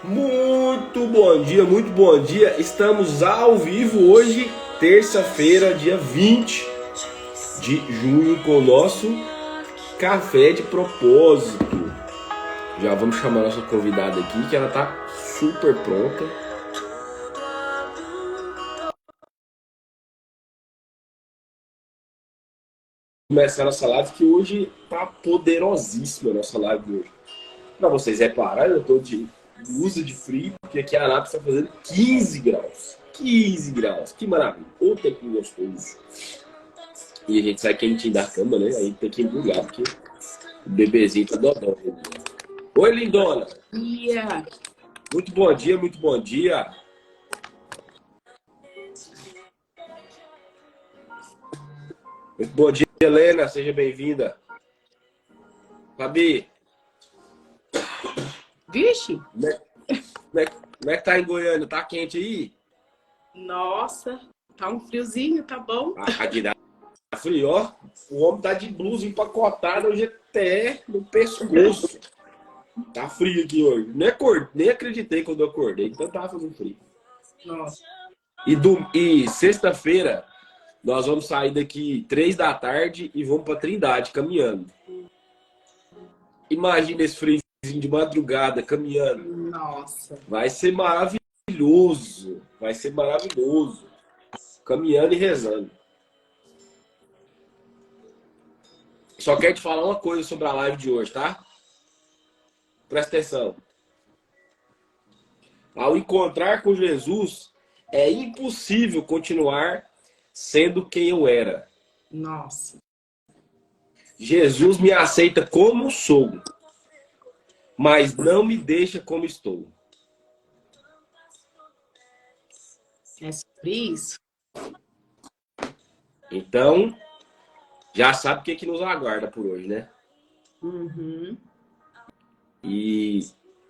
Muito bom dia. Estamos ao vivo hoje, terça-feira, dia 20 de junho, com o nosso café de propósito. Já vamos chamar a nossa convidada aqui, que ela tá super pronta. Começar a nossa live, que hoje tá poderosíssima a nossa live de hoje. Pra vocês repararem, eu tô de blusa de frio, porque aqui a Anápolis está fazendo 15 graus. 15 graus, que maravilha. Ô tempo gostoso. E a gente sai quentinho da cama, né? Aí tem que embrulhar, porque o bebezinho tá dodó. Oi, lindona. Dia. Muito bom dia, muito bom dia. Muito bom dia, Helena. Seja bem-vinda. Fabi. Vixe! Como é que tá em Goiânia? Tá quente aí? Nossa, tá um friozinho, tá bom? Aqui dá frio, ó. O homem tá de blusa empacotada hoje até no pescoço. Tá frio aqui hoje. Nem acreditei quando eu acordei, então tava fazendo frio. Nossa. E sexta-feira nós vamos sair daqui 3 da tarde e vamos pra Trindade caminhando. Imagina esse friozinho de madrugada caminhando. Nossa. Vai ser maravilhoso. Vai ser maravilhoso. Caminhando e rezando. Só quero te falar uma coisa sobre a live de hoje, tá? Presta atenção. Ao encontrar com Jesus, é impossível continuar sendo quem eu era. Nossa. Jesus me aceita como sou, mas não me deixa como estou. É sobre isso? Então, já sabe o que nos aguarda por hoje, né? Uhum. E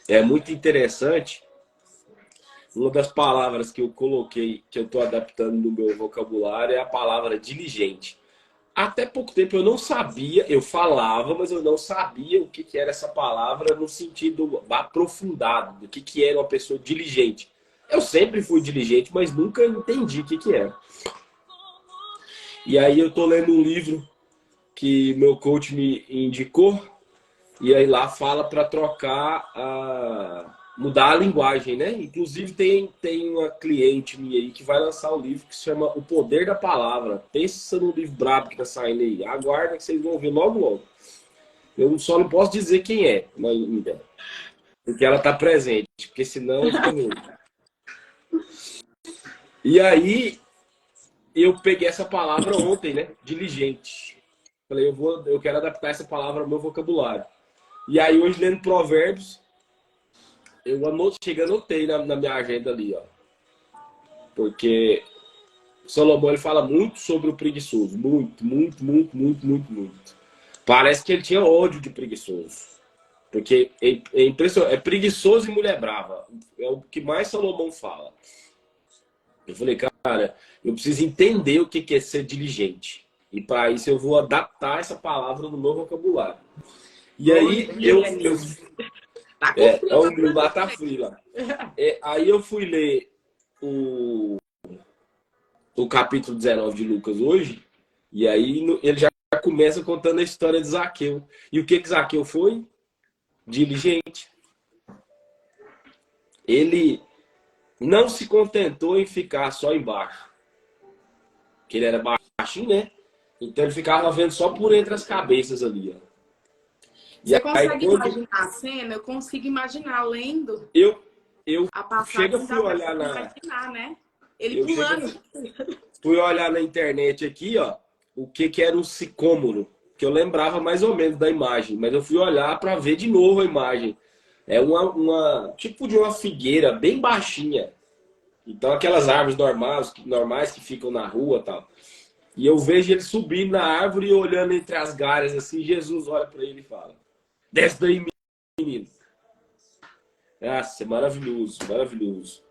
é muito interessante. Uma das palavras que eu coloquei, que eu estou adaptando no meu vocabulário, é a palavra diligente. Até pouco tempo eu não sabia, eu falava, mas eu não sabia o que era essa palavra no sentido aprofundado, do que era uma pessoa diligente. Eu sempre fui diligente, mas nunca entendi o que era. E aí eu tô lendo um livro que meu coach me indicou, e aí lá fala para trocar, mudar a linguagem, né? Inclusive tem uma cliente minha aí que vai lançar um livro que se chama O Poder da Palavra. Pensa no livro brabo que tá saindo aí. Aguarda que vocês vão ver logo logo. Eu só não posso dizer quem é, ainda, porque ela tá presente, porque senão fica ruim. E aí eu peguei essa palavra ontem, né? Diligente. Falei, eu quero adaptar essa palavra ao meu vocabulário. E aí hoje lendo Provérbios, anotei na minha agenda ali, ó. Porque Salomão ele fala muito sobre o preguiçoso. Muito, muito, muito, muito, muito, muito. Parece que ele tinha ódio de preguiçoso. Porque é impressionante. É preguiçoso e mulher brava. É o que mais Salomão fala. Eu falei, cara, eu preciso entender o que é ser diligente. E para isso eu vou adaptar essa palavra no meu vocabulário. E aí Tá com frio o lá tá frio lá. Aí eu fui ler o capítulo 19 de Lucas hoje, e aí ele já começa contando a história de Zaqueu. E o que Zaqueu foi? Diligente. Ele não se contentou em ficar só embaixo. Porque ele era baixinho, né? Então ele ficava vendo só por entre as cabeças ali, ó. Você consegue imaginar a cena? Eu consigo imaginar lendo eu a passagem. fui olhar imaginar, né? Ele pulando. Fui olhar na internet aqui, ó, o que era um sicômoro, que eu lembrava mais ou menos da imagem, mas eu fui olhar para ver de novo a imagem. É uma tipo de uma figueira bem baixinha. Então aquelas árvores normais que ficam na rua, tal. E eu vejo ele subindo na árvore e olhando entre as galhas assim, Jesus olha para ele e fala: "Desce daí, menino". Nossa, é maravilhoso, maravilhoso.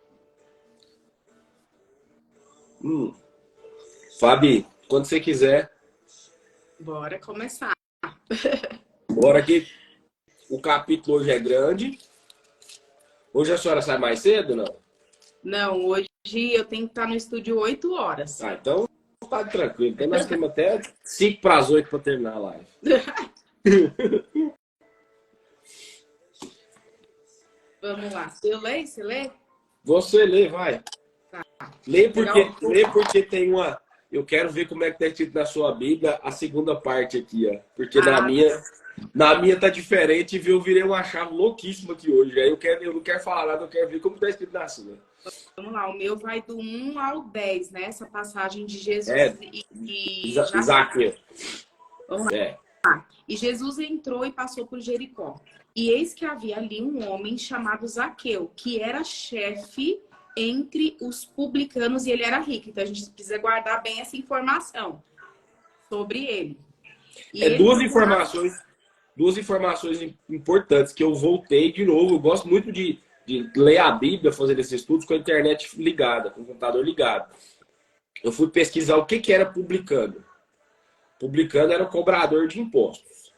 Fabi, quando você quiser. Bora começar. Bora que o capítulo hoje é grande. Hoje a senhora sai mais cedo, não? Não, hoje eu tenho que estar no estúdio 8 horas. Ah, então tá tranquilo. Então nós temos até 5 para as 8 para terminar a live. Vamos lá. Eu leio? Você lê? Você lê, vai. Tá. Lê porque tem uma... Eu quero ver como é que tá escrito na sua Bíblia a segunda parte aqui, ó. Porque na minha tá diferente e eu virei uma chave louquíssima aqui hoje. Aí eu não quero falar nada, eu quero ver como tá escrito na sua. Vamos lá, o meu vai do 1 ao 10, né? Essa passagem de Jesus e Zaqueu. Vamos lá. É. E Jesus entrou e passou por Jericó. E eis que havia ali um homem chamado Zaqueu, que era chefe entre os publicanos e ele era rico. Então a gente precisa guardar bem essa informação sobre ele. Duas informações importantes que eu voltei de novo. Eu gosto muito de ler a Bíblia, fazer esses estudos com a internet ligada, com o computador ligado. Eu fui pesquisar o que era publicano. Publicano era o cobrador de impostos.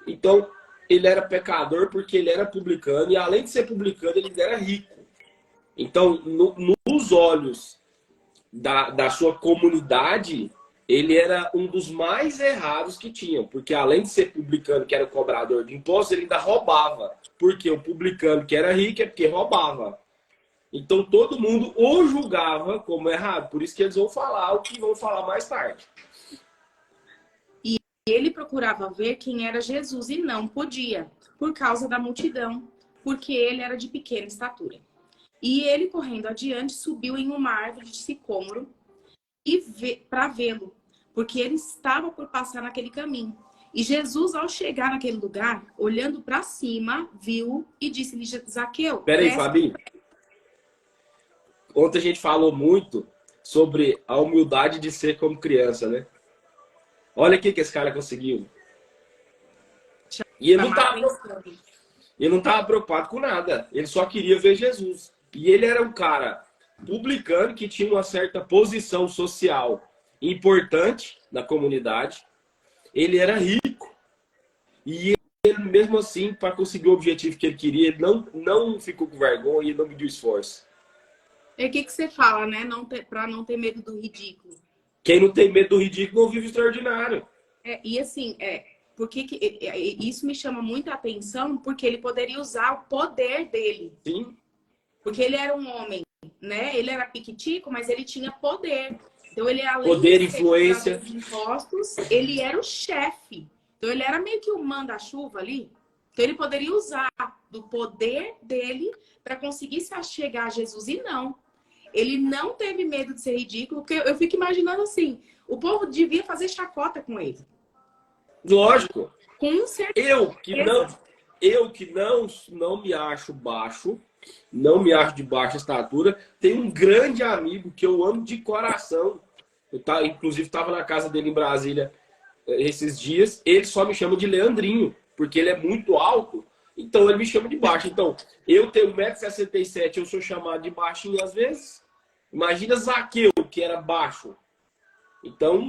Então, ele era pecador porque ele era publicano e, além de ser publicano, ele era rico. Então, nos olhos da sua comunidade, ele era um dos mais errados que tinham. Porque, além de ser publicano, que era o cobrador de impostos, ele ainda roubava. Porque o publicano que era rico é porque roubava. Então, todo mundo o julgava como errado. Por isso que eles vão falar o que vão falar mais tarde. Ele procurava ver quem era Jesus e não podia, por causa da multidão, porque ele era de pequena estatura. E ele, correndo adiante, subiu em uma árvore de sicômoro para vê-lo, porque ele estava por passar naquele caminho. E Jesus, ao chegar naquele lugar, olhando para cima, viu e disse-lhe: Zaqueu. Peraí, Fabi. Ontem a gente falou muito sobre a humildade de ser como criança, né? Olha o que esse cara conseguiu. E ele não estava preocupado com nada. Ele só queria ver Jesus. E ele era um cara publicano que tinha uma certa posição social importante na comunidade. Ele era rico. E ele, mesmo assim, para conseguir o objetivo que ele queria, ele não ficou com vergonha e não mediu esforço. E o que você fala, né? Para não ter medo do ridículo. Quem não tem medo do ridículo não vive extraordinário. E assim, porque isso me chama muita atenção, porque ele poderia usar o poder dele. Sim. Porque ele era um homem, né? Ele era piquitico, mas ele tinha poder. Então ele, além poder, de ser influência de impostos, ele era o chefe. Então ele era meio que o manda-chuva ali. Então ele poderia usar do poder dele para conseguir se achegar a Jesus e não. Ele não teve medo de ser ridículo, porque eu fico imaginando assim, o povo devia fazer chacota com ele. Lógico. Com certeza. Eu que não me acho baixo, não me acho de baixa estatura, tenho um grande amigo que eu amo de coração. Inclusive estava na casa dele em Brasília esses dias, ele só me chama de Leandrinho, porque ele é muito alto, então ele me chama de baixo. Então, eu tenho 1,67 m, eu sou chamado de baixinho às vezes. Imagina Zaqueu, que era baixo. Então,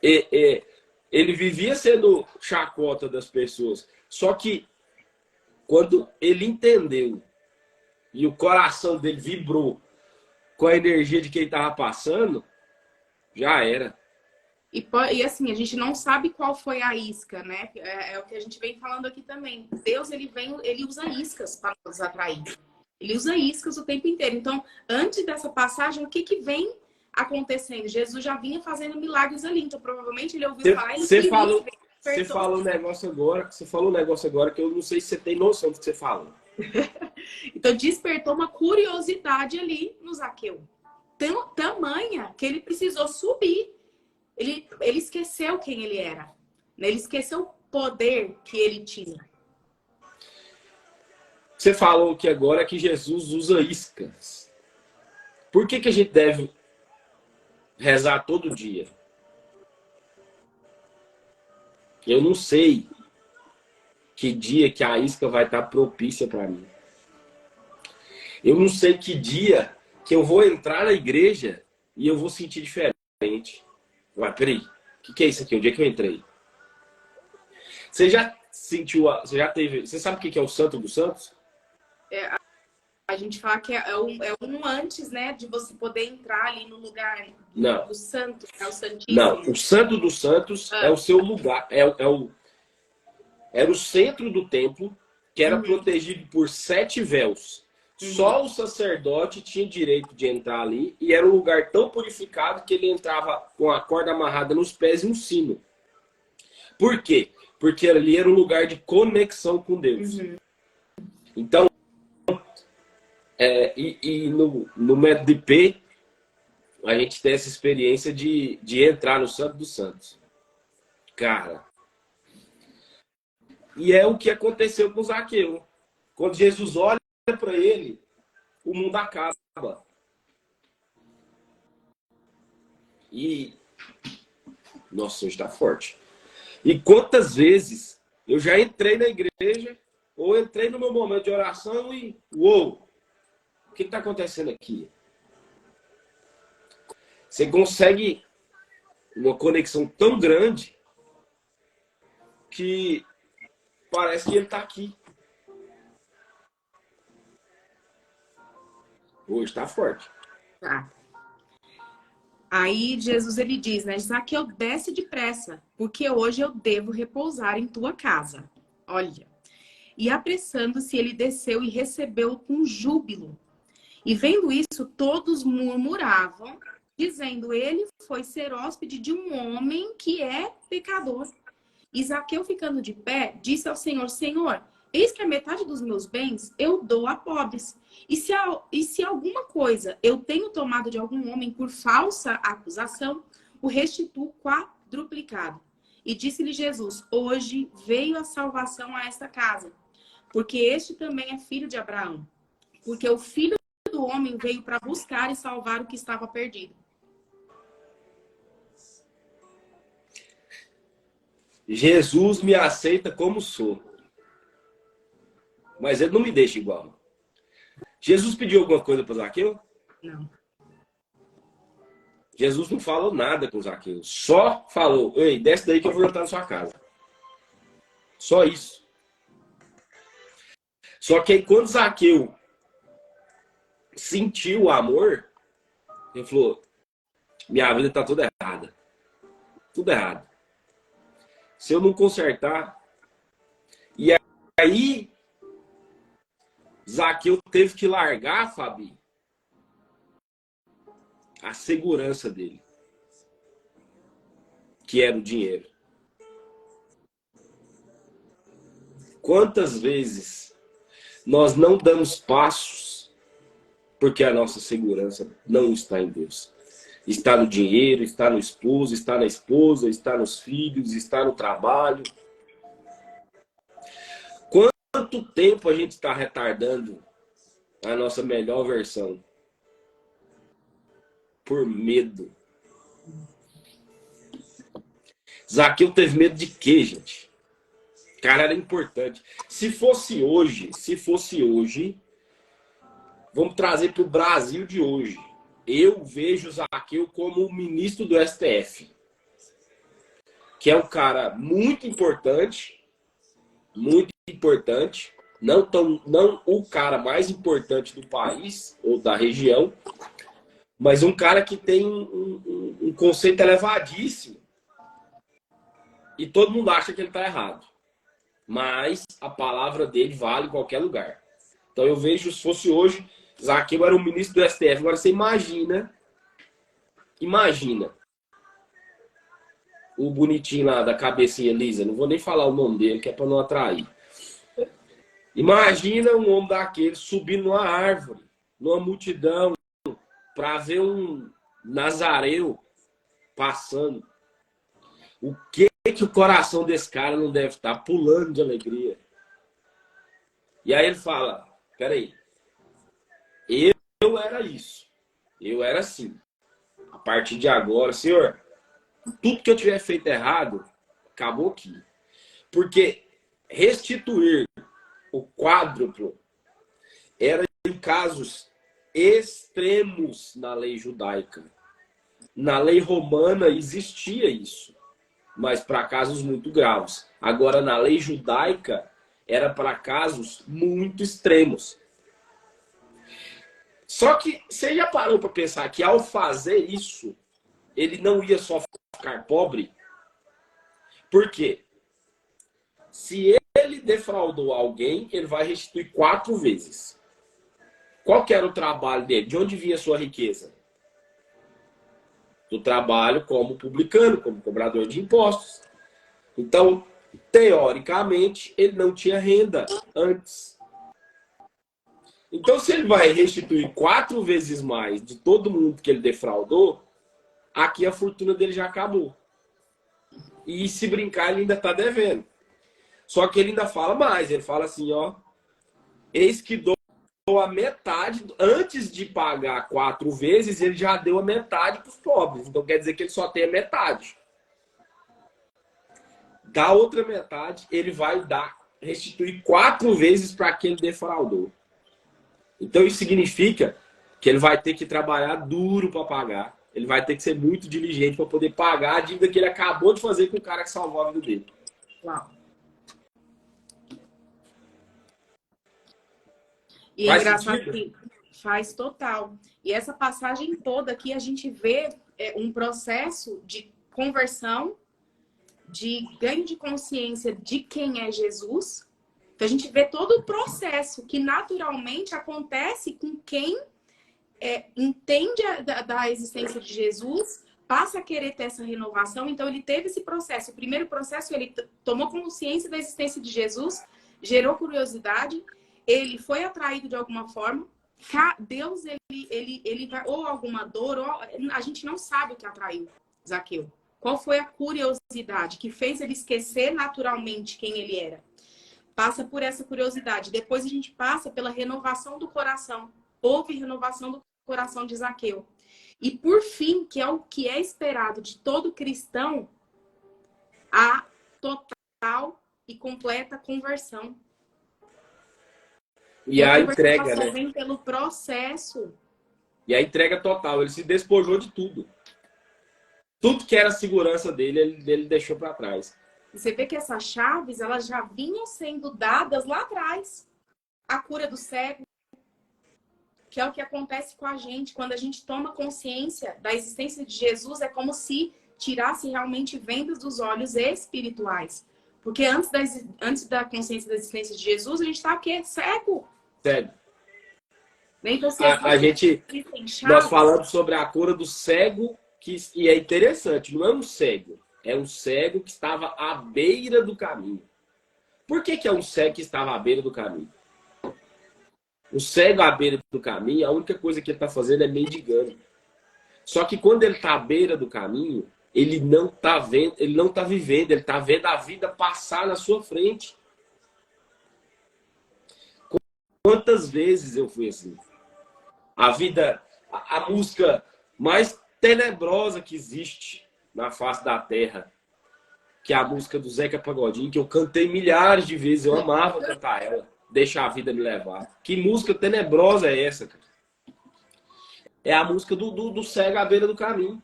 ele vivia sendo chacota das pessoas. Só que, quando ele entendeu e o coração dele vibrou com a energia de quem estava passando, já era. E assim, a gente não sabe qual foi a isca, né? É o que a gente vem falando aqui também. Deus, ele usa iscas para nos atrair. Ele usa iscas o tempo inteiro. Então, antes dessa passagem, o que vem acontecendo? Jesus já vinha fazendo milagres ali. Então, provavelmente, ele ouviu falar... Você falou um negócio agora que eu não sei se você tem noção do que você fala. Então, despertou uma curiosidade ali no Zaqueu. Tamanha que ele precisou subir. Ele esqueceu quem ele era. Ele esqueceu o poder que ele tinha. Você falou que agora que Jesus usa iscas. Por que a gente deve rezar todo dia? Eu não sei que dia que a isca vai estar propícia para mim. Eu não sei que dia que eu vou entrar na igreja e eu vou sentir diferente. Ué, peraí, o que é isso aqui? O dia que eu entrei? Você já sentiu, você já teve... Você sabe o que é o Santo dos Santos? A gente fala que é um antes, né, de você poder entrar ali no lugar Não, do santo, é o não. Santíssimo. O Santo dos Santos é o seu lugar, era o centro do templo, que era Uhum, protegido por 7 véus. uhum. Só o sacerdote tinha direito de entrar ali, e era um lugar tão purificado que ele entrava com a corda amarrada nos pés e um sino. Por quê? Porque ali era um lugar de conexão com Deus. Uhum. Então, no método IP, a gente tem essa experiência de entrar no Santo dos Santos. Cara, e é o que aconteceu com Zaqueu. Quando Jesus olha para ele, o mundo acaba. E, nossa, hoje está forte. E quantas vezes eu já entrei na igreja, ou entrei no meu momento de oração e, uou, o que está acontecendo aqui? Você consegue uma conexão tão grande que parece que ele está aqui. Hoje está forte. Tá. Aí Jesus ele diz, né? Zaqueu, desce depressa, porque hoje eu devo repousar em tua casa. Olha. E apressando-se, ele desceu e recebeu com júbilo. E vendo isso, todos murmuravam, dizendo, ele foi ser hóspede de um homem que é pecador. E Zaqueu, ficando de pé, disse ao Senhor, Senhor, eis que a metade dos meus bens eu dou a pobres. E se alguma coisa eu tenho tomado de algum homem por falsa acusação, o restituo quadruplicado. E disse-lhe Jesus, hoje veio a salvação a esta casa, porque este também é filho de Abraão. Porque o Filho do Homem veio para buscar e salvar o que estava perdido. Jesus me aceita como sou, mas ele não me deixa igual. Jesus pediu alguma coisa para Zaqueu? Não. Jesus não falou nada com Zaqueu, só falou, ei, desce daí que eu vou entrar na sua casa. Só isso. Só que aí quando Zaqueu sentiu o amor, ele falou, minha vida está toda errada. Tudo errado. Se eu não consertar... E aí, Zaqueu teve que largar, Fabi, a segurança dele, que era o dinheiro. Quantas vezes nós não damos passos porque a nossa segurança não está em Deus? Está no dinheiro, está no esposo, está na esposa, está nos filhos, está no trabalho. Quanto tempo a gente está retardando a nossa melhor versão? Por medo. Zaqueu teve medo de quê, gente? Cara, era importante. Se fosse hoje, vamos trazer para o Brasil de hoje. Eu vejo Zaqueu como o ministro do STF, que é um cara muito importante, não o cara mais importante do país ou da região, mas um cara que tem um conceito elevadíssimo. E todo mundo acha que ele está errado. Mas a palavra dele vale em qualquer lugar. Então eu vejo, se fosse hoje, Zaqueu era o ministro do STF. Agora você imagina o bonitinho lá da cabecinha lisa. Não vou nem falar o nome dele, que é para não atrair. Imagina um homem daquele subindo numa árvore, numa multidão, para ver um nazareu passando. O que o coração desse cara não deve estar pulando de alegria? E aí ele fala, peraí, eu era isso, eu era assim. A partir de agora, Senhor, tudo que eu tiver feito errado, acabou aqui. Porque restituir o quádruplo era em casos extremos na lei judaica. Na lei romana existia isso, mas para casos muito graves. Agora, na lei judaica, era para casos muito extremos. Só que você já parou para pensar que ao fazer isso, ele não ia só ficar pobre? Por quê? Se ele defraudou alguém, ele vai restituir 4 vezes. Qual que era o trabalho dele? De onde vinha a sua riqueza? Do trabalho como publicano, como cobrador de impostos. Então, teoricamente, ele não tinha renda antes. Então, se ele vai restituir 4 vezes mais de todo mundo que ele defraudou, aqui a fortuna dele já acabou. E se brincar, ele ainda está devendo. Só que ele ainda fala mais. Ele fala assim, ó. Eis que dou a metade. Antes de pagar 4 vezes, ele já deu a metade para os pobres. Então, quer dizer que ele só tem a metade. Da outra metade, ele vai restituir 4 vezes para quem ele defraudou. Então, isso significa que ele vai ter que trabalhar duro para pagar. Ele vai ter que ser muito diligente para poder pagar a dívida que ele acabou de fazer com o cara que salvou a vida dele. Uau. E é engraçado que faz total. E essa passagem toda aqui, a gente vê um processo de conversão, de ganho de consciência de quem é Jesus. Então, a gente vê todo o processo que naturalmente acontece com quem entende da existência de Jesus, passa a querer ter essa renovação. Então, ele teve esse processo. O primeiro processo, ele tomou consciência da existência de Jesus, gerou curiosidade, ele foi atraído de alguma forma. Deus, ele vai, ou alguma dor, ou a gente não sabe o que atraiu Zaqueu. Qual foi a curiosidade que fez ele esquecer naturalmente quem ele era? Passa por essa curiosidade. Depois a gente passa pela renovação do coração. Houve renovação do coração de Zaqueu. E por fim, que é o que é esperado de todo cristão, a total e completa conversão. E a entrega, né? Vem pelo processo. E a entrega total. Ele se despojou de tudo. Tudo que era a segurança dele, ele deixou para trás. Você vê que essas chaves, elas já vinham sendo dadas lá atrás. A cura do cego, que é o que acontece com a gente. Quando a gente toma consciência da existência de Jesus, é como se tirasse realmente vendas dos olhos espirituais. Porque antes da consciência da existência de Jesus, a gente está o quê? Cego. Cego. Então, nós falamos sobre a cura do cego, e é interessante, não é um cego. É um cego que estava à beira do caminho. Por que é um cego que estava à beira do caminho? O cego à beira do caminho, a única coisa que ele está fazendo é mendigando. Só que quando ele está à beira do caminho, ele não está vendo, ele não está vivendo, ele está vendo a vida passar na sua frente. Quantas vezes eu fui assim? A vida, a música mais tenebrosa que existe na face da terra, que é a música do Zeca Pagodinho, que eu cantei milhares de vezes, eu amava cantar ela. Deixa a vida me levar. Que música tenebrosa é essa, cara? É a música do cego à beira do caminho.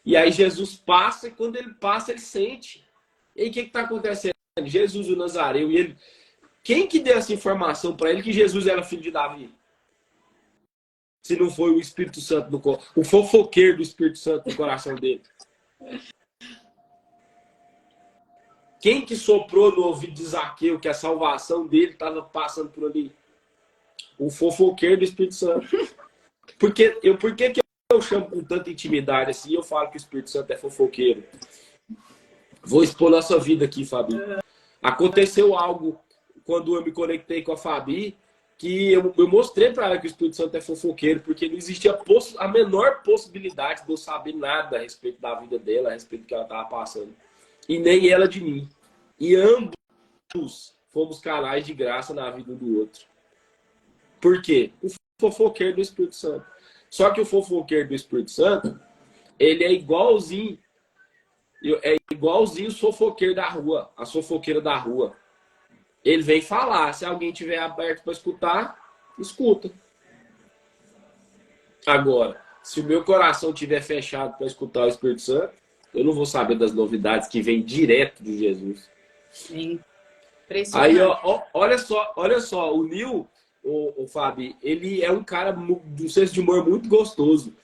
E aí Jesus passa, e quando ele passa, ele sente. E aí o que está acontecendo? Jesus, o Nazareu, e ele... Quem que deu essa informação para ele que Jesus era filho de Davi? Se não foi o Espírito Santo, o fofoqueiro do Espírito Santo no coração dele. Quem que soprou no ouvido de Zaqueu que a salvação dele estava passando por ali? O fofoqueiro do Espírito Santo. Por que eu chamo com tanta intimidade assim? Eu falo que o Espírito Santo é fofoqueiro. Vou expor nossa vida aqui, Fabi. Aconteceu algo quando eu me conectei com a Fabi, que eu mostrei para ela que o Espírito Santo é fofoqueiro, porque não existia a menor possibilidade de eu saber nada a respeito da vida dela, a respeito do que ela estava passando. E nem ela de mim. E ambos fomos canais de graça na vida um do outro. Por quê? O fofoqueiro do Espírito Santo. Só que o fofoqueiro do Espírito Santo, ele é igualzinho o fofoqueiro da rua, a fofoqueira da rua. Ele vem falar, se alguém tiver aberto para escutar, escuta. Agora, se o meu coração tiver fechado para escutar o Espírito Santo, eu não vou saber das novidades que vêm direto de Jesus. Sim. Aí, olha só, o Nil, o Fábio, ele é um cara do senso de humor muito gostoso.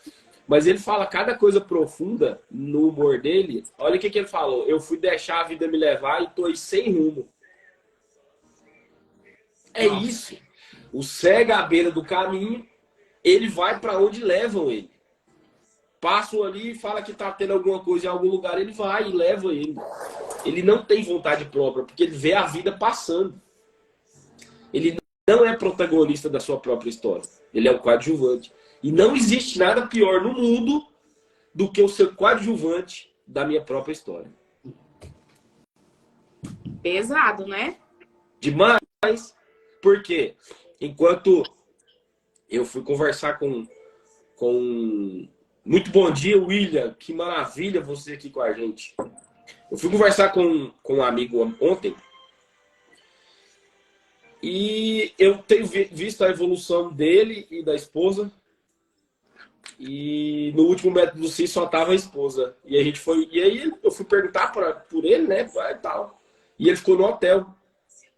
Mas ele fala cada coisa profunda no humor dele. Olha o que ele falou. Eu fui deixar a vida me levar e tô aí sem rumo. É Nossa. isso. O cego à beira do caminho, ele vai para onde levam ele. Passam ali e fala que tá tendo alguma coisa em algum lugar, ele vai e leva ele. Ele não tem vontade própria, porque ele vê a vida passando. Ele não é protagonista da sua própria história. Ele é o coadjuvante. E não existe nada pior no mundo do que o ser coadjuvante da minha própria história. Pesado, né? Demais. Porque enquanto eu fui conversar com... Muito bom dia, William. Que maravilha você aqui com a gente. Eu fui conversar com um amigo ontem. E eu tenho visto a evolução dele e da esposa. E no último método sim só tava a esposa. E a gente foi. E aí eu fui perguntar por ele, né? E tal. E ele ficou no hotel.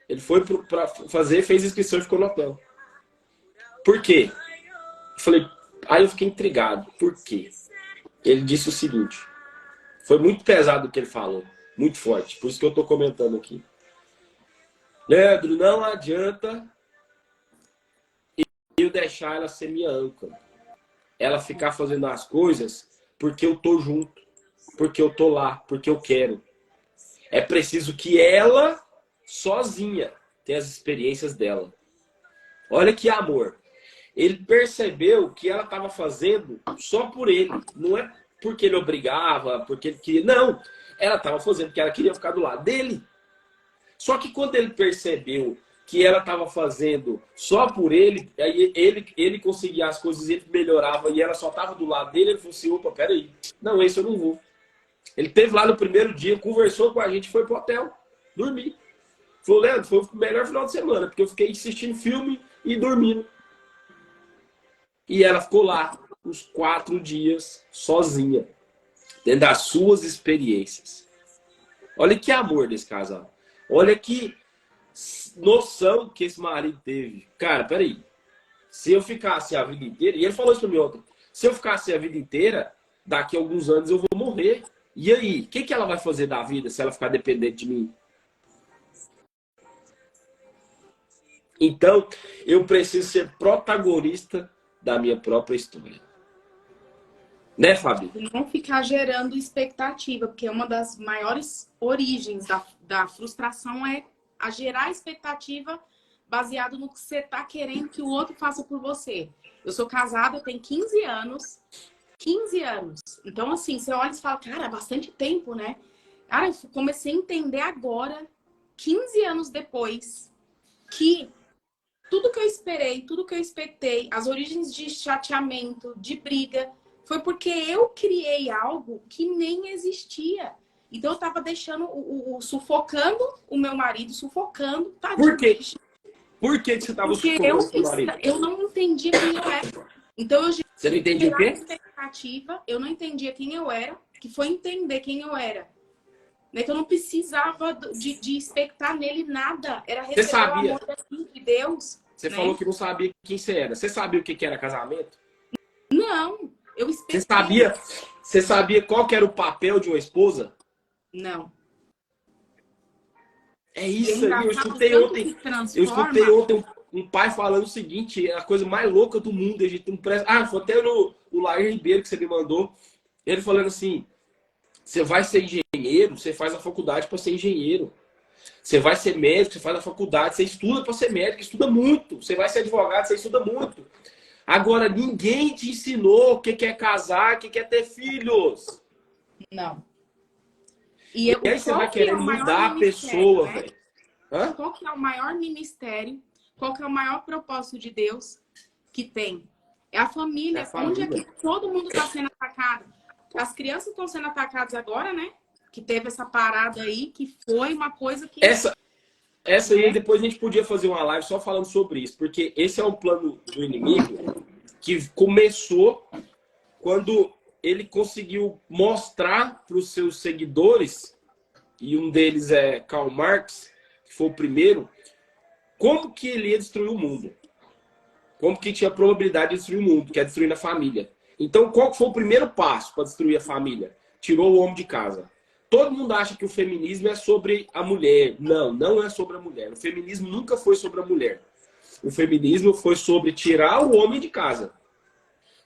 Ele foi para fazer, fez inscrição e ficou no hotel. Por quê? Eu falei, aí eu fiquei intrigado. Por quê? Ele disse o seguinte. Foi muito pesado o que ele falou. Muito forte. Por isso que eu tô comentando aqui. Leandro, não adianta eu deixar ela ser minha âncora. Ela ficar fazendo as coisas porque eu tô junto, porque eu tô lá, porque eu quero. É preciso que ela, sozinha, tenha as experiências dela. Olha que amor. Ele percebeu que ela estava fazendo só por ele. Não é porque ele obrigava, porque ele queria. Não. Ela estava fazendo porque ela queria ficar do lado dele. Só que quando ele percebeu que ela estava fazendo só por ele, aí ele conseguia as coisas, ele melhorava e ela só estava do lado dele, ele falou assim, opa, peraí, não, esse eu não vou. Ele esteve lá no primeiro dia, conversou com a gente, foi pro hotel, dormir. Falou, Leandro, foi o melhor final de semana, porque eu fiquei assistindo filme e dormindo. E ela ficou lá uns 4 dias, sozinha, tendo as suas experiências. Olha que amor desse casal. Olha que noção que esse marido teve. Cara, peraí. Se eu ficasse a vida inteira... E ele falou isso pra mim ontem. Se eu ficasse a vida inteira, daqui a alguns anos eu vou morrer. E aí? O que ela vai fazer da vida se ela ficar dependente de mim? Então, eu preciso ser protagonista da minha própria história. Né, Fábio? E não ficar gerando expectativa, porque uma das maiores origens da frustração é a gerar expectativa baseado no que você tá querendo que o outro faça por você. Eu sou casada, eu tenho 15 anos. 15 anos. Então, assim, você olha e fala, cara, bastante tempo, né? Cara, eu comecei a entender agora, 15 anos depois, que tudo que eu esperei, tudo que eu expectei, as origens de chateamento, de briga, foi porque eu criei algo que nem existia. Então eu tava deixando sufocando o meu marido, sufocando, tadinho. Por quê? Por que você tava sufocando o seu marido? Eu não entendia quem eu era. Então Você não entendia o quê? expectativa, eu não entendia quem eu era, que foi entender quem eu era. Né? Que eu não precisava de expectar nele nada. Era receber Você sabia? o amor de Deus. Você né? falou que não sabia quem você era. Você sabia o que era casamento? Não, eu expectei. Você sabia qual que era o papel de uma esposa? Não. É isso aí. Eu Transforma... escutei ontem um pai falando o seguinte, a coisa mais louca do mundo. A gente não presta... Ah, foi até no Lair Ribeiro que você me mandou. Ele falando assim, você vai ser engenheiro, você faz a faculdade para ser engenheiro. Você vai ser médico, você faz a faculdade, você estuda para ser médico, estuda muito. Você vai ser advogado, você estuda muito. Agora, ninguém te ensinou o que é casar, o que é ter filhos. Não. E aí você vai querer mudar a pessoa, né? velho. Qual que é o maior ministério? Qual que é o maior propósito de Deus que tem? É a família. Onde é que todo mundo está sendo atacado? As crianças estão sendo atacadas agora, né? Que teve essa parada aí, que foi uma coisa que... Essa aí, depois a gente podia fazer uma live só falando sobre isso. Porque esse é um plano do inimigo que começou quando ele conseguiu mostrar para os seus seguidores, e um deles é Karl Marx, que foi o primeiro, como que ele ia destruir o mundo. como que tinha probabilidade de destruir o mundo, que é destruir a família. Então, qual foi o primeiro passo para destruir a família? Tirou o homem de casa. Todo mundo acha que o feminismo é sobre a mulher. Não, não é sobre a mulher. O feminismo nunca foi sobre a mulher. O feminismo foi sobre tirar o homem de casa.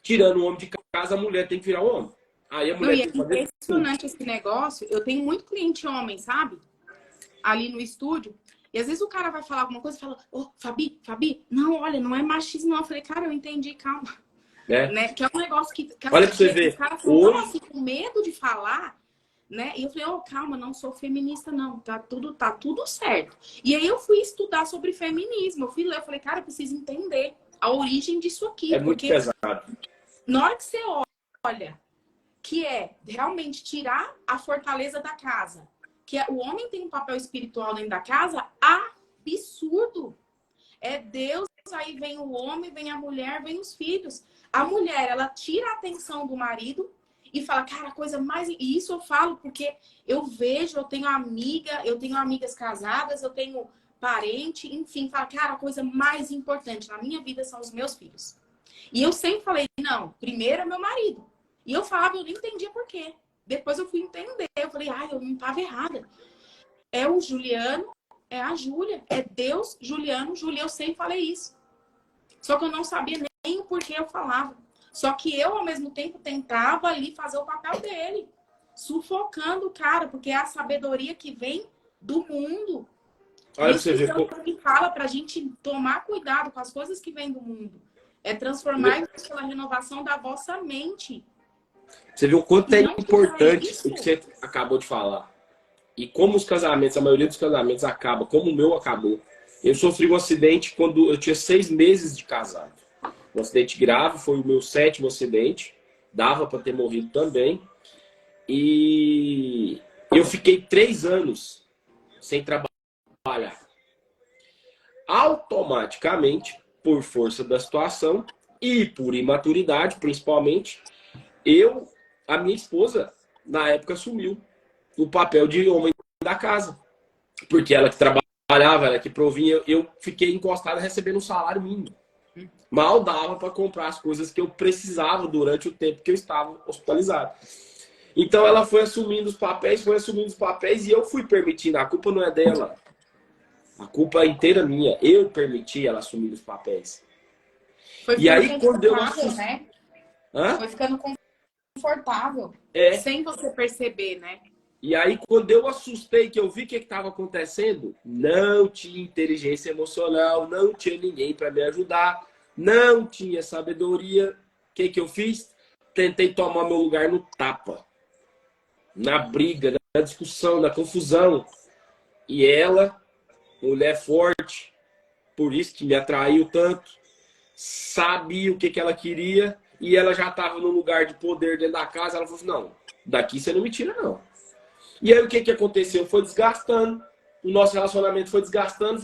Tirando o homem de casa, a mulher tem que virar homem. Aí a mulher Não, e tem é que fazer impressionante esse negócio. Eu tenho muito cliente homem, sabe? Ali no estúdio. E às vezes o cara vai falar alguma coisa e fala, ô, Fabi, não, olha, não é machismo, não. Eu falei, cara, eu entendi, calma. Né? Que é um negócio que Olha pra você ver. os caras estão tão assim com medo de falar, né? E eu falei, oh, calma, não sou feminista, não. Tá tudo certo. E aí eu fui estudar sobre feminismo. Eu fui ler, eu falei, cara, eu preciso entender a origem disso aqui. É muito pesado. Na hora que você olha que é realmente tirar a fortaleza da casa, que o homem tem um papel espiritual dentro da casa, absurdo. É Deus, aí vem o homem, vem a mulher, vem os filhos. A mulher, ela tira a atenção do marido e fala, cara, a coisa mais... E isso eu falo porque eu vejo, eu tenho amigas casadas, eu tenho parente, enfim, fala, cara, a coisa mais importante na minha vida são os meus filhos. E eu sempre falei, não, primeiro é meu marido. E eu falava, eu não entendia por quê. Depois eu fui entender, eu falei, eu não estava errada. É o Juliano, é a Júlia, é Deus, Juliano, Júlia, eu sempre falei isso. Só que eu não sabia nem o porquê eu falava. Só que eu, ao mesmo tempo, tentava ali fazer o papel dele. Sufocando o cara, porque é a sabedoria que vem do mundo. Olha isso pra você ver. que fala pra gente tomar cuidado com as coisas que vêm do mundo. É transformar isso pela renovação da vossa mente. Você viu o quanto é Não importante isso. o que você acabou de falar. E como os casamentos, a maioria dos casamentos acaba, como o meu acabou. Eu sofri um acidente quando eu tinha 6 meses de casado. Um acidente grave, foi o meu 7º acidente. Dava para ter morrido também. E eu fiquei 3 anos sem trabalhar. Automaticamente, por força da situação e por imaturidade, principalmente, a minha esposa, na época, assumiu o papel de homem da casa. Porque ela que trabalhava, ela que provinha, eu fiquei encostado recebendo um salário mínimo. Mal dava para comprar as coisas que eu precisava durante o tempo que eu estava hospitalizado. Então ela foi assumindo os papéis e eu fui permitindo. A culpa não é dela. A culpa é inteira minha. Eu permiti ela assumir os papéis. Foi e aí quando eu né? Hã? Foi ficando confortável. Sem você perceber, né? E aí, quando eu assustei, que eu vi o que estava acontecendo, não tinha inteligência emocional, não tinha ninguém para me ajudar, não tinha sabedoria. O que eu fiz? Tentei tomar meu lugar no tapa, na briga, na discussão, na confusão. E ela, mulher forte, por isso que me atraiu tanto, sabia o que ela queria e ela já estava no lugar de poder dentro da casa. Ela falou assim, não, daqui você não me tira, não. E aí o que aconteceu? Foi desgastando. O nosso relacionamento foi desgastando.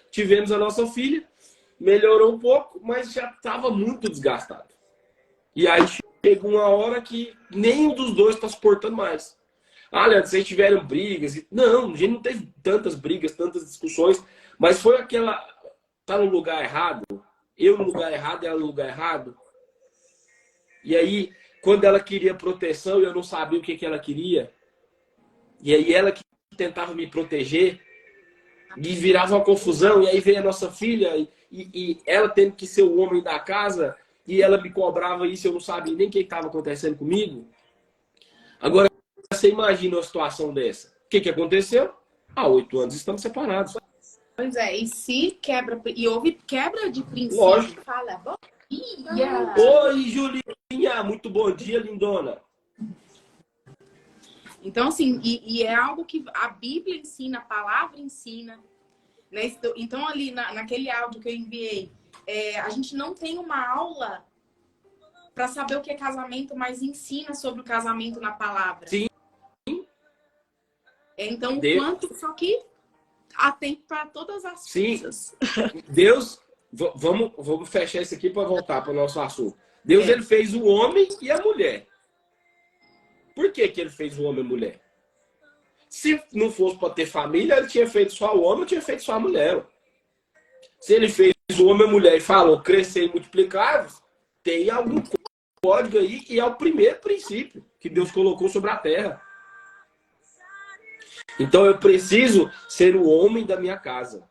Tivemos a nossa filha. Melhorou um pouco, mas já estava muito desgastado. E aí chegou uma hora que nenhum dos dois está suportando mais. Leandro, vocês tiveram brigas. Não, a gente não teve tantas brigas, tantas discussões. Mas foi aquela... Tá no lugar errado. Eu no lugar errado, ela no lugar errado. E aí... Quando ela queria proteção, eu não sabia o que ela queria. E aí ela que tentava me proteger, e virava uma confusão. E aí veio a nossa filha, e ela tendo que ser o homem da casa, e ela me cobrava isso, eu não sabia nem o que estava acontecendo comigo. Agora, você imagina uma situação dessa. O que aconteceu? Há 8 anos estamos separados. Pois é, e se quebra... E houve quebra de princípio. Lógico. Fala, bom. Oi, Julinha, muito bom dia, lindona. Então, assim, e é algo que a Bíblia ensina, a palavra ensina. Né? Então, ali naquele áudio que eu enviei, a gente não tem uma aula para saber o que é casamento, mas ensina sobre o casamento na palavra. Sim. Então, quanto... Só que há tempo para todas as coisas. Deus... Vamos fechar isso aqui para voltar para o nosso assunto. Deus ele fez o homem e a mulher. Por que ele fez o homem e a mulher? Se não fosse para ter família, ele tinha feito só o homem, tinha feito só a mulher. Se ele fez o homem e a mulher falou crescer e multiplicar, tem algum código aí e é o primeiro princípio que Deus colocou sobre a terra. Então eu preciso ser o homem da minha casa.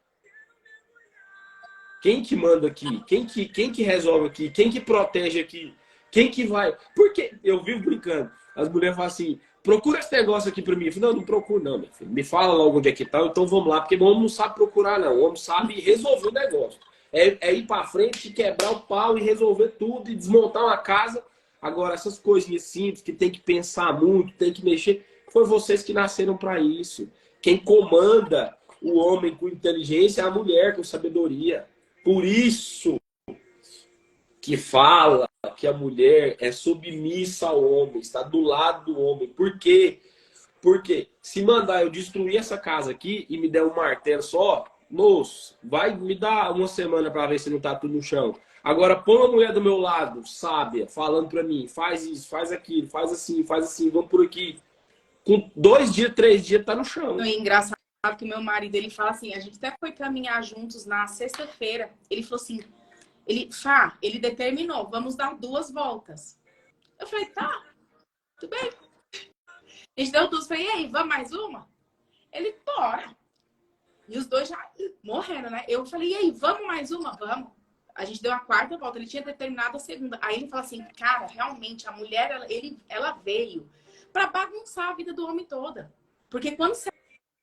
Quem que manda aqui? Quem que resolve aqui? Quem que protege aqui? Quem que vai? Porque eu vivo brincando. As mulheres falam assim, procura esse negócio aqui pra mim. Eu falo, não procuro não, meu filho. Me fala logo onde é que tá, então vamos lá. Porque o homem não sabe procurar não. O homem sabe resolver o negócio. É ir pra frente, quebrar o pau e resolver tudo e desmontar uma casa. Agora, essas coisinhas simples que tem que pensar muito, tem que mexer, foi vocês que nasceram para isso. Quem comanda o homem com inteligência é a mulher com sabedoria. Por isso que fala que a mulher é submissa ao homem, está do lado do homem. Por quê? Porque se mandar eu destruir essa casa aqui e me der um martelo só, moço, vai me dar uma semana para ver se não tá tudo no chão. Agora põe uma mulher do meu lado, sábia, falando para mim, faz isso, faz aquilo, faz assim, vamos por aqui. Com 2 dias, 3 dias, tá no chão. É engraçado que meu marido, ele fala assim, a gente até foi caminhar juntos na sexta-feira. Ele falou assim, ele determinou, vamos dar 2 voltas. Eu falei, tá, tudo bem. A gente deu 2, falei, e aí, vamos mais uma? Ele, bora. E os dois já morrendo, né? Eu falei, e aí, vamos mais uma? Vamos. A gente deu a 4ª volta, ele tinha determinado a 2ª. Aí ele fala assim, cara, realmente, a mulher, ela veio pra bagunçar a vida do homem toda. Porque quando você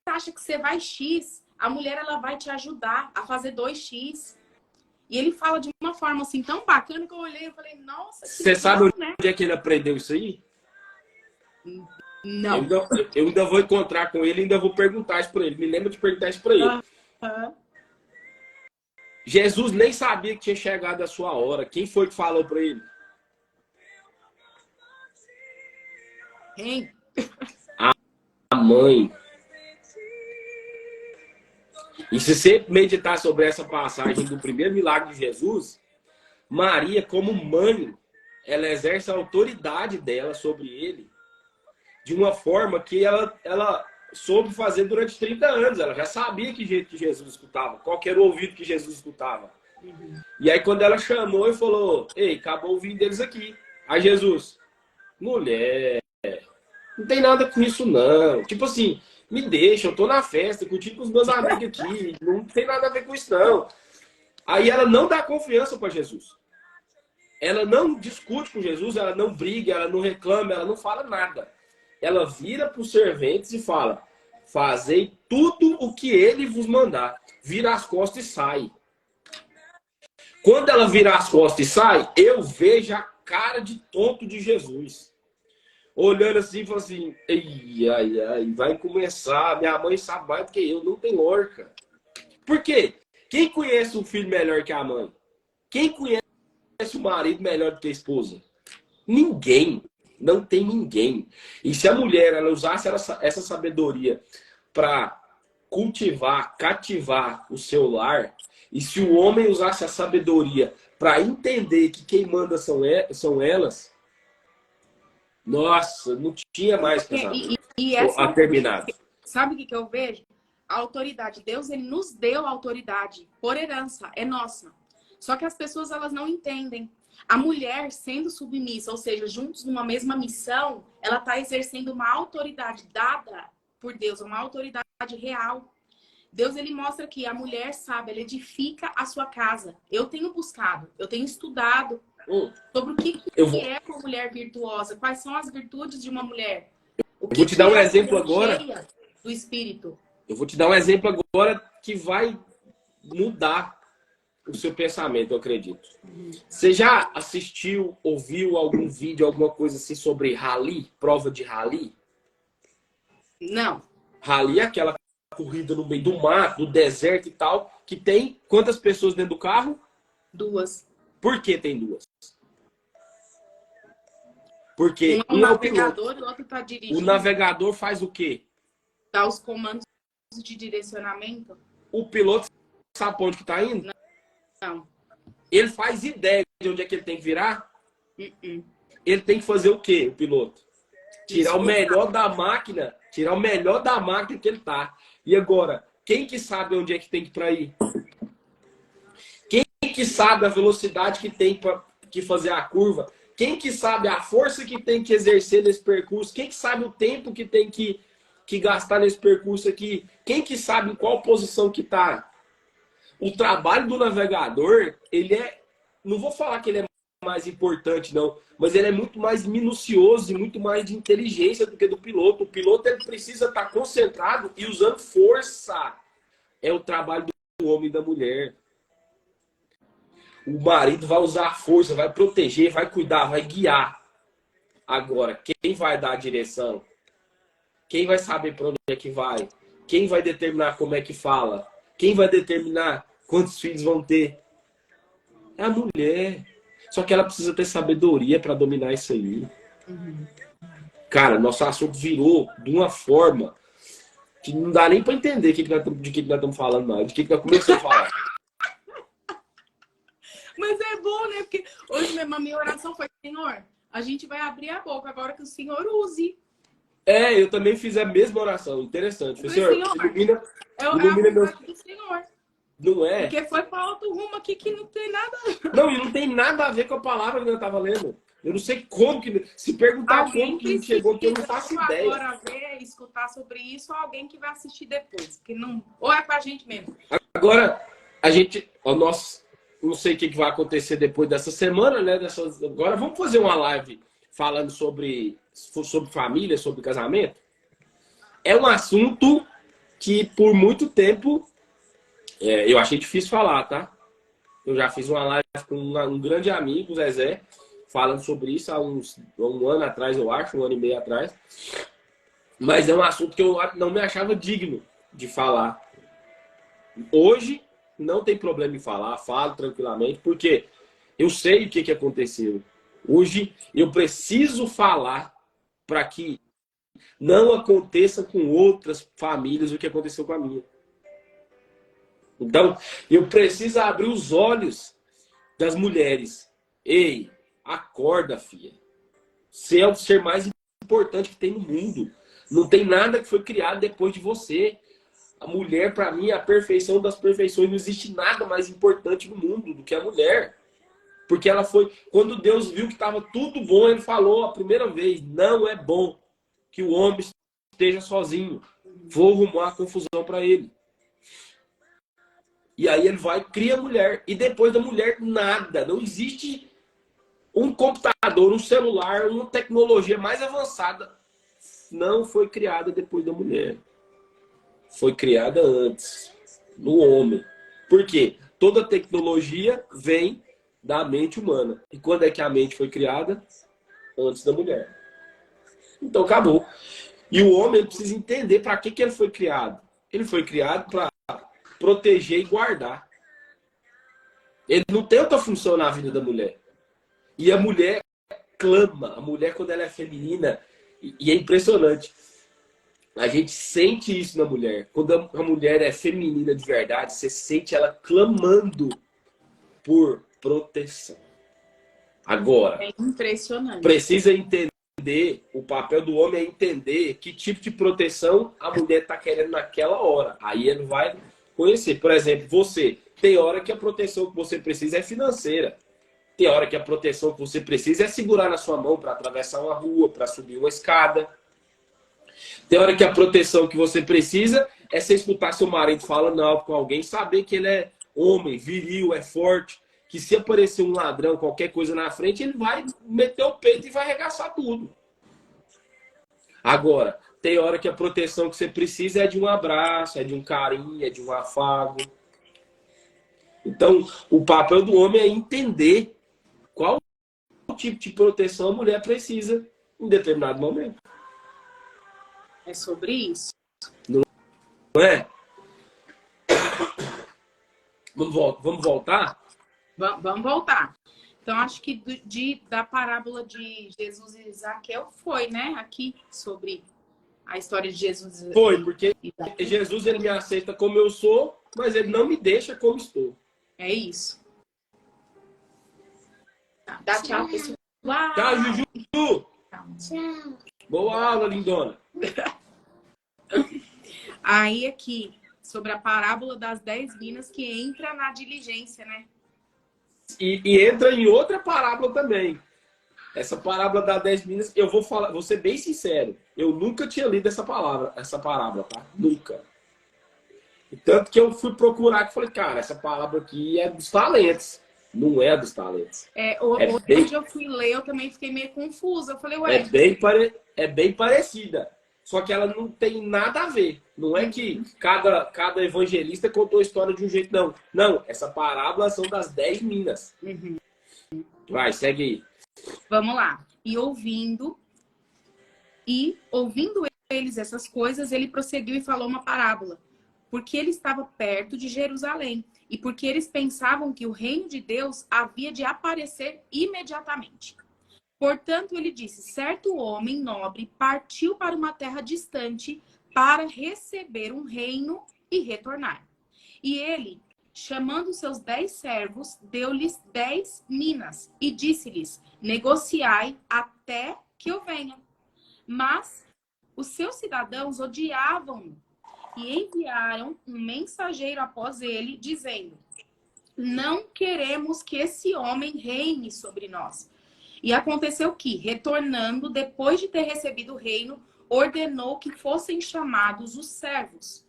acha que você vai X, a mulher, ela vai te ajudar a fazer 2X. E ele fala de uma forma assim, tão bacana, que eu olhei e falei, nossa, que Você sabe né? onde é que ele aprendeu isso aí? Não. Eu ainda vou encontrar com ele e ainda vou perguntar isso pra ele. Me lembra de perguntar isso pra ele. Jesus nem sabia que tinha chegado a sua hora. Quem foi que falou pra ele? Quem? A mãe. E se você meditar sobre essa passagem do primeiro milagre de Jesus, Maria, como mãe, ela exerce a autoridade dela sobre ele de uma forma que ela soube fazer durante 30 anos. Ela já sabia que jeito que Jesus escutava, qual que era o ouvido que Jesus escutava. E aí quando ela chamou e falou, ei, acabou o ouvido deles aqui. Aí Jesus, mulher, não tem nada com isso não. Tipo assim, me deixa, eu tô na festa, curtindo com os meus amigos aqui, não tem nada a ver com isso não. Aí ela não dá confiança para Jesus. Ela não discute com Jesus, ela não briga, ela não reclama, ela não fala nada. Ela vira para os serventes e fala, fazei tudo o que ele vos mandar. Vira as costas e sai. Quando ela vira as costas e sai, eu vejo a cara de tonto de Jesus. Olhando assim, falando assim, ai, vai começar, minha mãe sabe mais do que eu, não tem lógica. Por quê? Quem conhece o filho melhor que a mãe? Quem conhece o marido melhor do que a esposa? Ninguém. Não tem ninguém. E se a mulher ela usasse essa sabedoria para cultivar, cativar o seu lar, e se o homem usasse a sabedoria para entender que quem manda são elas, nossa, não tinha mais casamento a terminado. Sabe o que eu vejo? A autoridade. Deus, ele nos deu autoridade por herança, é nossa. Só que as pessoas, elas não entendem. A mulher sendo submissa, ou seja, juntos numa mesma missão, ela está exercendo uma autoridade dada por Deus, uma autoridade real. Deus, ele mostra que a mulher sabe, ela edifica a sua casa. Eu tenho buscado, eu tenho estudado sobre o que é uma mulher virtuosa, quais são as virtudes de uma mulher. Eu vou te dar um exemplo agora. Do espírito. Eu vou te dar um exemplo agora que vai mudar o seu pensamento, eu acredito. Você já assistiu, ouviu algum vídeo, alguma coisa assim sobre rally, prova de rally? Não. Rally é aquela corrida no meio do mar, do deserto e tal, que tem quantas pessoas dentro do carro? 2. Por que tem 2? Porque um é o navegador e o outro está dirigindo. O navegador faz o quê? Dá os comandos de direcionamento. O piloto sabe para onde que está indo? Não. Ele faz ideia de onde é que ele tem que virar? Ele tem que fazer o quê, o piloto? Tirar o melhor da máquina, que ele tá. E agora, quem que sabe onde é que tem que ir para ir? Quem que sabe a velocidade que tem para que fazer a curva? Quem que sabe a força que tem que exercer nesse percurso? Quem que sabe o tempo que tem que gastar nesse percurso aqui? Quem que sabe em qual posição que está? O trabalho do navegador, ele é... Não vou falar que ele é mais importante, não. Mas ele é muito mais minucioso e muito mais de inteligência do que do piloto. O piloto, ele precisa estar concentrado e usando força. É o trabalho do homem e da mulher. O marido vai usar a força, vai proteger, vai cuidar, vai guiar. Agora, quem vai dar a direção? Quem vai saber para onde é que vai? Quem vai determinar como é que fala? Quem vai determinar quantos filhos vão ter? É a mulher. Só que ela precisa ter sabedoria para dominar isso aí. Cara, nosso assunto virou de uma forma que não dá nem para entender de que nós estamos falando, não. De que nós começamos a falar. Mas é bom, né? Porque hoje mesmo a minha oração foi: Senhor, a gente vai abrir a boca agora que o Senhor use. É, eu também fiz a mesma oração. Interessante. Falei, Senhor, ilumina a vontade do Senhor. Não é? Porque foi para outro rumo aqui que não tem nada. Não, e não tem nada a ver com a palavra que eu estava lendo. Eu não sei como que... Se perguntar como que chegou, que eu não faço ideia. Agora ver, escutar sobre isso, ou alguém que vai assistir depois. Que não... Ou é pra gente mesmo. Agora, a gente... Não sei o que vai acontecer depois dessa semana, né? Agora vamos fazer uma live falando sobre família, sobre casamento. É um assunto que por muito tempo eu achei difícil falar, tá? Eu já fiz uma live com um grande amigo, o Zezé, falando sobre isso há um ano atrás, eu acho, 1 ano e meio atrás. Mas é um assunto que eu não me achava digno de falar. Hoje, não tem problema em falar, falo tranquilamente, porque eu sei o que aconteceu. Hoje, eu preciso falar para que não aconteça com outras famílias o que aconteceu com a minha. Então, eu preciso abrir os olhos das mulheres. Ei, acorda, filha. Você é o ser mais importante que tem no mundo. Não tem nada que foi criado depois de você. A mulher, para mim, é a perfeição das perfeições. Não existe nada mais importante no mundo do que a mulher. Porque ela foi... Quando Deus viu que estava tudo bom, ele falou a primeira vez: não é bom que o homem esteja sozinho. Vou arrumar a confusão para ele. E aí ele vai, cria a mulher. E depois da mulher, nada. Não existe um computador, um celular, uma tecnologia mais avançada. Não foi criada depois da mulher. Foi criada antes, no homem. Por quê? Toda tecnologia vem da mente humana. E quando é que a mente foi criada? Antes da mulher. Então acabou. E o homem ele precisa entender para que ele foi criado. Ele foi criado para proteger e guardar. Ele não tem outra função na vida da mulher. E a mulher clama. A mulher, quando ela é feminina, e é impressionante, a gente sente isso na mulher. Quando a mulher é feminina de verdade, você sente ela clamando por proteção. Agora, É impressionante. precisa entender, o papel do homem é entender que tipo de proteção a mulher está querendo naquela hora. Aí ele vai conhecer. Por exemplo, você, tem hora que a proteção que você precisa é financeira. Tem hora que a proteção que você precisa é segurar na sua mão para atravessar uma rua, para subir uma escada. Tem hora que a proteção que você precisa é você escutar seu marido falando algo com alguém, saber que ele é homem, viril, é forte, que se aparecer um ladrão, qualquer coisa na frente, ele vai meter o peito e vai arregaçar tudo. Agora, tem hora que a proteção que você precisa é de um abraço, é de um carinho, é de um afago. Então, o papel do homem é entender qual tipo de proteção a mulher precisa em determinado momento. É sobre isso. Não é? Vamos voltar? Vamos voltar. Então, acho que da parábola de Jesus e Zaqueu foi, né? Aqui, sobre a história de Jesus. Foi, porque Jesus ele me aceita como eu sou, mas ele não me deixa como estou. É isso. Dá tchau, pessoal. Tchau, Juju! Tchau. Boa aula, lindona! Aí aqui, sobre a parábola das 10 minas que entra na diligência, né? E entra em outra parábola também. Essa parábola das 10 minas, eu vou ser bem sincero. Eu nunca tinha lido essa parábola, tá? Nunca. E tanto que eu fui procurar e falei, cara, essa parábola aqui é dos talentos. Não é dos talentos. Hoje eu fui ler, eu também fiquei meio confusa. Eu falei, ué. É bem parecida. Só que ela não tem nada a ver. Não é que cada evangelista contou a história de um jeito, não. Não, essa parábola são das 10 minas. Uhum. Vai, segue aí. Vamos lá. E ouvindo eles essas coisas, ele prosseguiu e falou uma parábola. Porque ele estava perto de Jerusalém e porque eles pensavam que o reino de Deus havia de aparecer imediatamente. Portanto, ele disse, certo homem nobre partiu para uma terra distante para receber um reino e retornar. E ele, chamando seus 10 servos, deu-lhes 10 minas e disse-lhes, negociai até que eu venha. Mas os seus cidadãos odiavam-no e enviaram um mensageiro após ele, dizendo, não queremos que esse homem reine sobre nós. E aconteceu que, retornando, depois de ter recebido o reino, ordenou que fossem chamados os servos,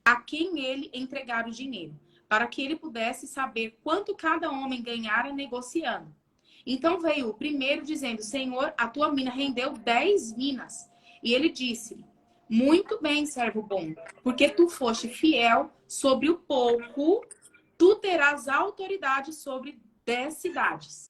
a quem ele entregara o dinheiro, para que ele pudesse saber quanto cada homem ganhara negociando. Então veio o primeiro dizendo, Senhor, a tua mina rendeu 10 minas. E ele disse, muito bem, servo bom, porque tu foste fiel sobre o pouco, tu terás autoridade sobre 10 cidades.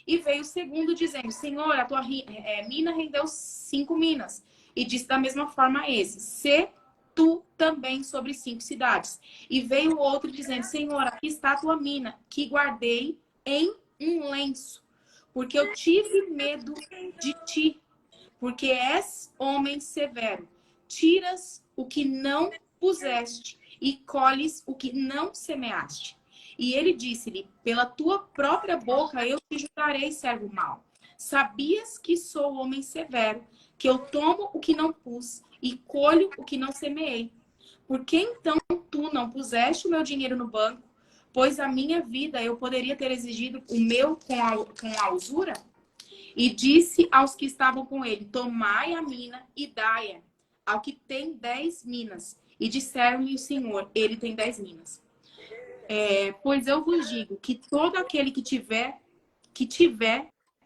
E veio o segundo dizendo, Senhor, a tua mina rendeu 5 minas. E disse da mesma forma a esse, se tu também sobre 5 cidades. E veio o outro dizendo, Senhor, aqui está a tua mina, que guardei em um lenço, porque eu tive medo de ti, porque és homem severo. Tiras o que não puseste e colhes o que não semeaste. E ele disse-lhe, pela tua própria boca eu te julgarei, servo mau. Sabias que sou homem severo, que eu tomo o que não pus e colho o que não semeei. Por que então tu não puseste o meu dinheiro no banco? Pois a minha vida eu poderia ter exigido o meu com a usura? E disse aos que estavam com ele, tomai a mina e dai-a ao que tem 10 minas. E disseram-lhe o Senhor, ele tem 10 minas. Pois eu vos digo que todo aquele que tiver,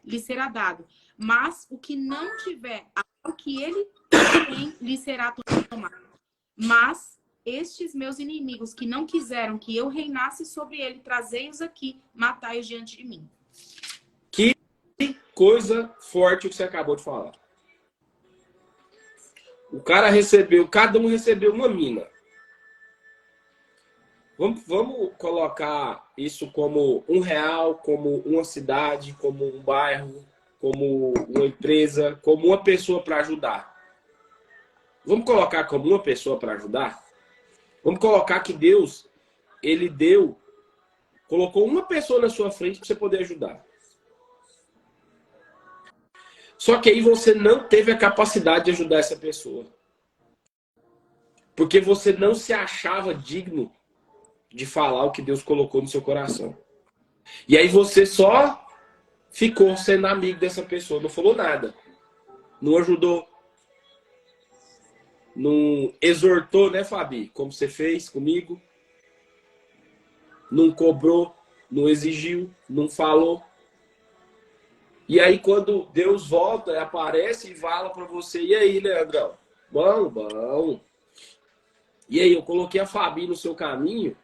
lhe será dado. Mas o que não tiver, ao que ele tem, lhe será tomado. Mas estes meus inimigos que não quiseram que eu reinasse sobre ele, trazei-os aqui, matai-os diante de mim. Que coisa forte que você acabou de falar. Cada um recebeu uma mina. Vamos colocar isso como R$1, como uma cidade, como um bairro, como uma empresa, como uma pessoa para ajudar. Vamos colocar como uma pessoa para ajudar? Vamos colocar que Deus, ele colocou uma pessoa na sua frente para você poder ajudar. Só que aí você não teve a capacidade de ajudar essa pessoa. Porque você não se achava digno de falar o que Deus colocou no seu coração. E aí você só ficou sendo amigo dessa pessoa, não falou nada. Não ajudou. Não exortou, né, Fabi? Como você fez comigo. Não cobrou, não exigiu, não falou. E aí quando Deus volta, aparece e fala para você, e aí, Leandrão? Bom. E aí, eu coloquei a Fabi no seu caminho,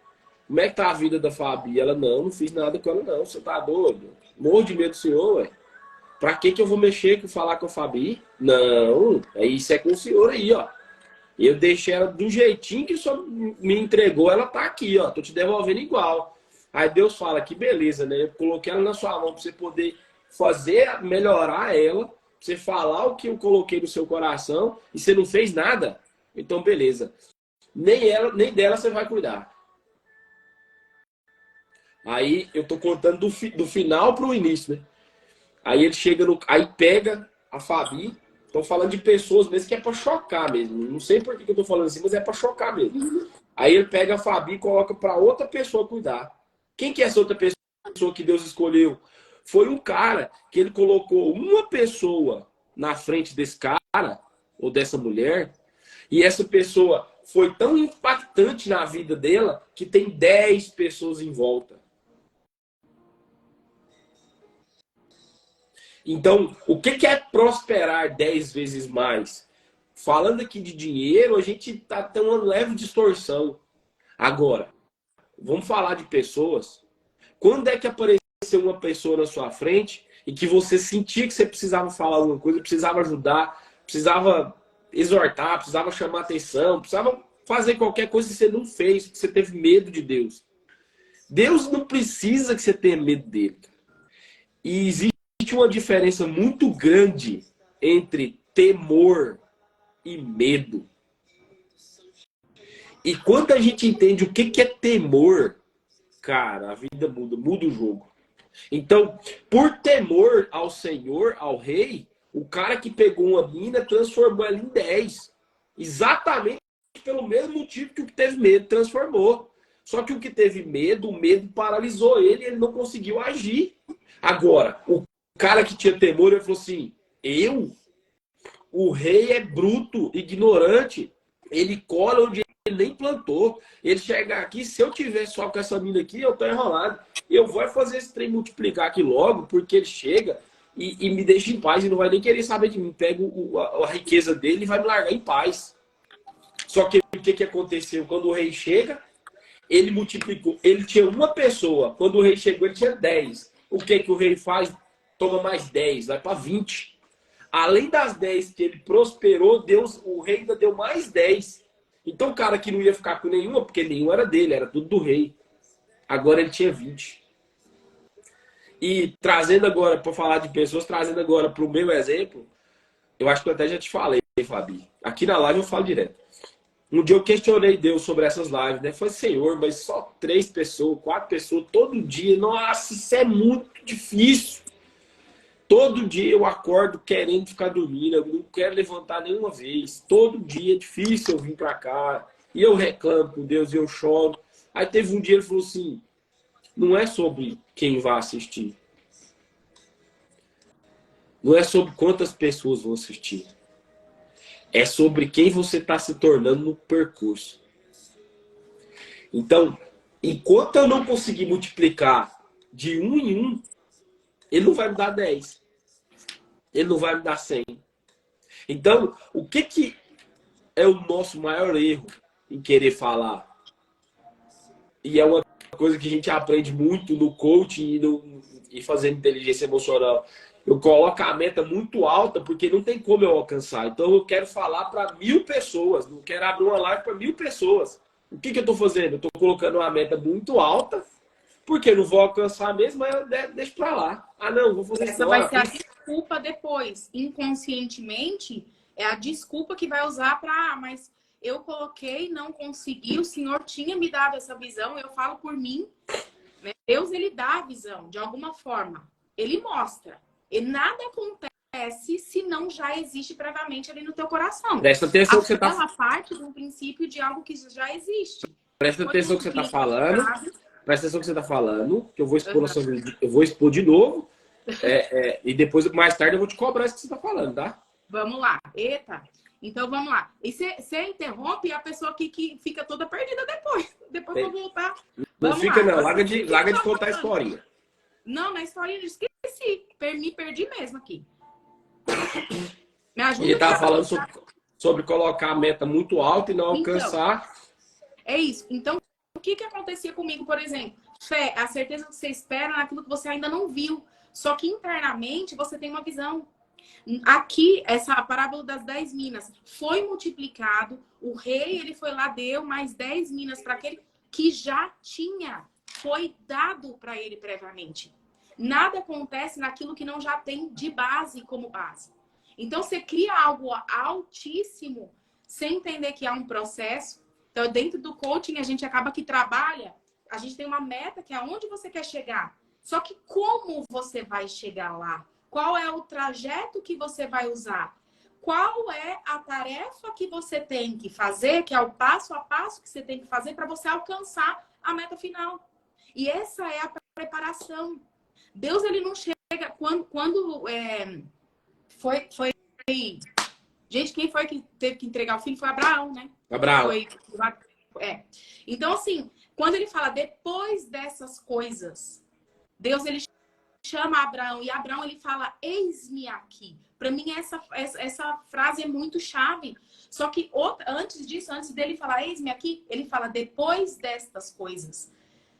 como é que tá a vida da Fabi? Ela, não fiz nada com ela não, você tá doido? Morro de medo do senhor, ué. Pra que eu vou mexer com falar com a Fabi? Não, isso é com o senhor aí, ó. Eu deixei ela do jeitinho que o senhor me entregou, ela tá aqui, ó, tô te devolvendo igual. Aí Deus fala, que beleza, né? Eu coloquei ela na sua mão pra você poder melhorar ela, pra você falar o que eu coloquei no seu coração e você não fez nada. Então, beleza. Nem dela você vai cuidar. Aí eu tô contando do final pro início, né? Aí ele chega aí pega a Fabi. Tô falando de pessoas mesmo que é pra chocar mesmo. Não sei por que eu tô falando assim, mas é pra chocar mesmo. Aí ele pega a Fabi e coloca pra outra pessoa cuidar. Quem que é essa outra pessoa que Deus escolheu? Foi um cara que ele colocou uma pessoa na frente desse cara ou dessa mulher, e essa pessoa foi tão impactante na vida dela que tem 10 pessoas em volta. Então, o que é prosperar 10 vezes mais? Falando aqui de dinheiro, a gente está tendo uma leve distorção. Agora, vamos falar de pessoas. Quando é que apareceu uma pessoa na sua frente e que você sentia que você precisava falar alguma coisa, precisava ajudar, precisava exortar, precisava chamar atenção, precisava fazer qualquer coisa que você não fez, que você teve medo de Deus? Deus não precisa que você tenha medo dele. E existe uma diferença muito grande entre temor e medo. E quando a gente entende o que é temor, cara, a vida muda o jogo. Então, por temor ao Senhor, ao rei, o cara que pegou uma mina transformou ela em 10. Exatamente pelo mesmo motivo que o que teve medo transformou. Só que o que teve medo, o medo paralisou ele e ele não conseguiu agir. Agora, o cara que tinha temor, ele falou assim, o rei é bruto, ignorante, ele colhe onde ele nem plantou. Ele chega aqui, se eu tiver só com essa mina aqui, eu tô enrolado. Eu vou fazer esse trem multiplicar aqui logo, porque ele chega e me deixa em paz e não vai nem querer saber de mim. Pega a riqueza dele e vai me largar em paz. Só que o que aconteceu? Quando o rei chega, ele multiplicou. Ele tinha uma pessoa. Quando o rei chegou, ele tinha 10. O que o rei faz? Toma mais 10, vai para 20. Além das 10 que ele prosperou, o rei ainda deu mais 10. Então o cara que não ia ficar com nenhuma, porque nenhuma era dele, era tudo do rei. Agora ele tinha 20. E trazendo agora, para falar de pessoas, trazendo agora para o meu exemplo, eu acho que eu até já te falei, Fabi. Aqui na live eu falo direto. Um dia eu questionei Deus sobre essas lives, né? Falei, Senhor, mas só 3 pessoas, 4 pessoas todo dia. Nossa, isso é muito difícil. Todo dia eu acordo querendo ficar dormindo, eu não quero levantar nenhuma vez. Todo dia é difícil eu vir para cá. E eu reclamo com Deus e eu choro. Aí teve um dia ele falou assim, não é sobre quem vai assistir. Não é sobre quantas pessoas vão assistir. É sobre quem você está se tornando no percurso. Então, enquanto eu não conseguir multiplicar de 1 em 1, ele não vai me dar 10. Ele não vai me dar 100. Então, o que é o nosso maior erro em querer falar? E é uma coisa que a gente aprende muito no coaching e fazendo inteligência emocional. Eu coloco a meta muito alta porque não tem como eu alcançar. Então eu quero falar para 1000 pessoas. Não quero abrir uma live para 1000 pessoas. O que eu estou fazendo? Eu estou colocando uma meta muito alta porque eu não vou alcançar mesmo, mas eu deixo para lá. Ah, não, vou fazer Essa agora. vai ser a desculpa depois. Inconscientemente, é a desculpa que vai usar para... mas eu coloquei, não consegui, o Senhor tinha me dado essa visão, eu falo por mim. Né? Deus, ele dá a visão, de alguma forma. Ele mostra. E nada acontece se não já existe previamente ali no teu coração. Presta atenção que você tá... Ela parte de um princípio de algo que já existe. Presta atenção que você está falando. Presta atenção que você está falando, que eu vou expor, eu vou expor de novo. E depois, mais tarde, eu vou te cobrar isso que você está falando, tá? Vamos lá. Eita. Então, vamos lá. E você interrompe a pessoa que fica toda perdida depois. Depois eu vou voltar. Não fica, não. Larga de contar a historinha. Não, na historinha eu esqueci. Me perdi mesmo aqui. Me ajuda. Ele estava falando sobre colocar a meta muito alta e não alcançar. É isso. Então, o que acontecia comigo, por exemplo? Fé, a certeza que você espera naquilo que você ainda não viu. Só que internamente você tem uma visão. Aqui, essa parábola das 10 minas foi multiplicado. O rei, ele foi lá, deu mais 10 minas para aquele que já tinha. Foi dado para ele previamente. Nada acontece naquilo que não já tem de base como base. Então, você cria algo altíssimo sem entender que há um processo. Então, dentro do coaching, a gente acaba que trabalha. A gente tem uma meta que é aonde você quer chegar. Só que como você vai chegar lá? Qual é o trajeto que você vai usar? Qual é a tarefa que você tem que fazer, que é o passo a passo que você tem que fazer para você alcançar a meta final? E essa é a preparação. Deus, ele não chega... Quando foi... Gente, quem foi que teve que entregar o filho? Foi Abraão, né? Abraão. Então, assim, quando ele fala depois dessas coisas, Deus, ele chama Abraão, e Abraão, ele fala, eis-me aqui. Para mim, essa frase é muito chave. Só que antes disso, antes dele falar, eis-me aqui, ele fala, depois destas coisas.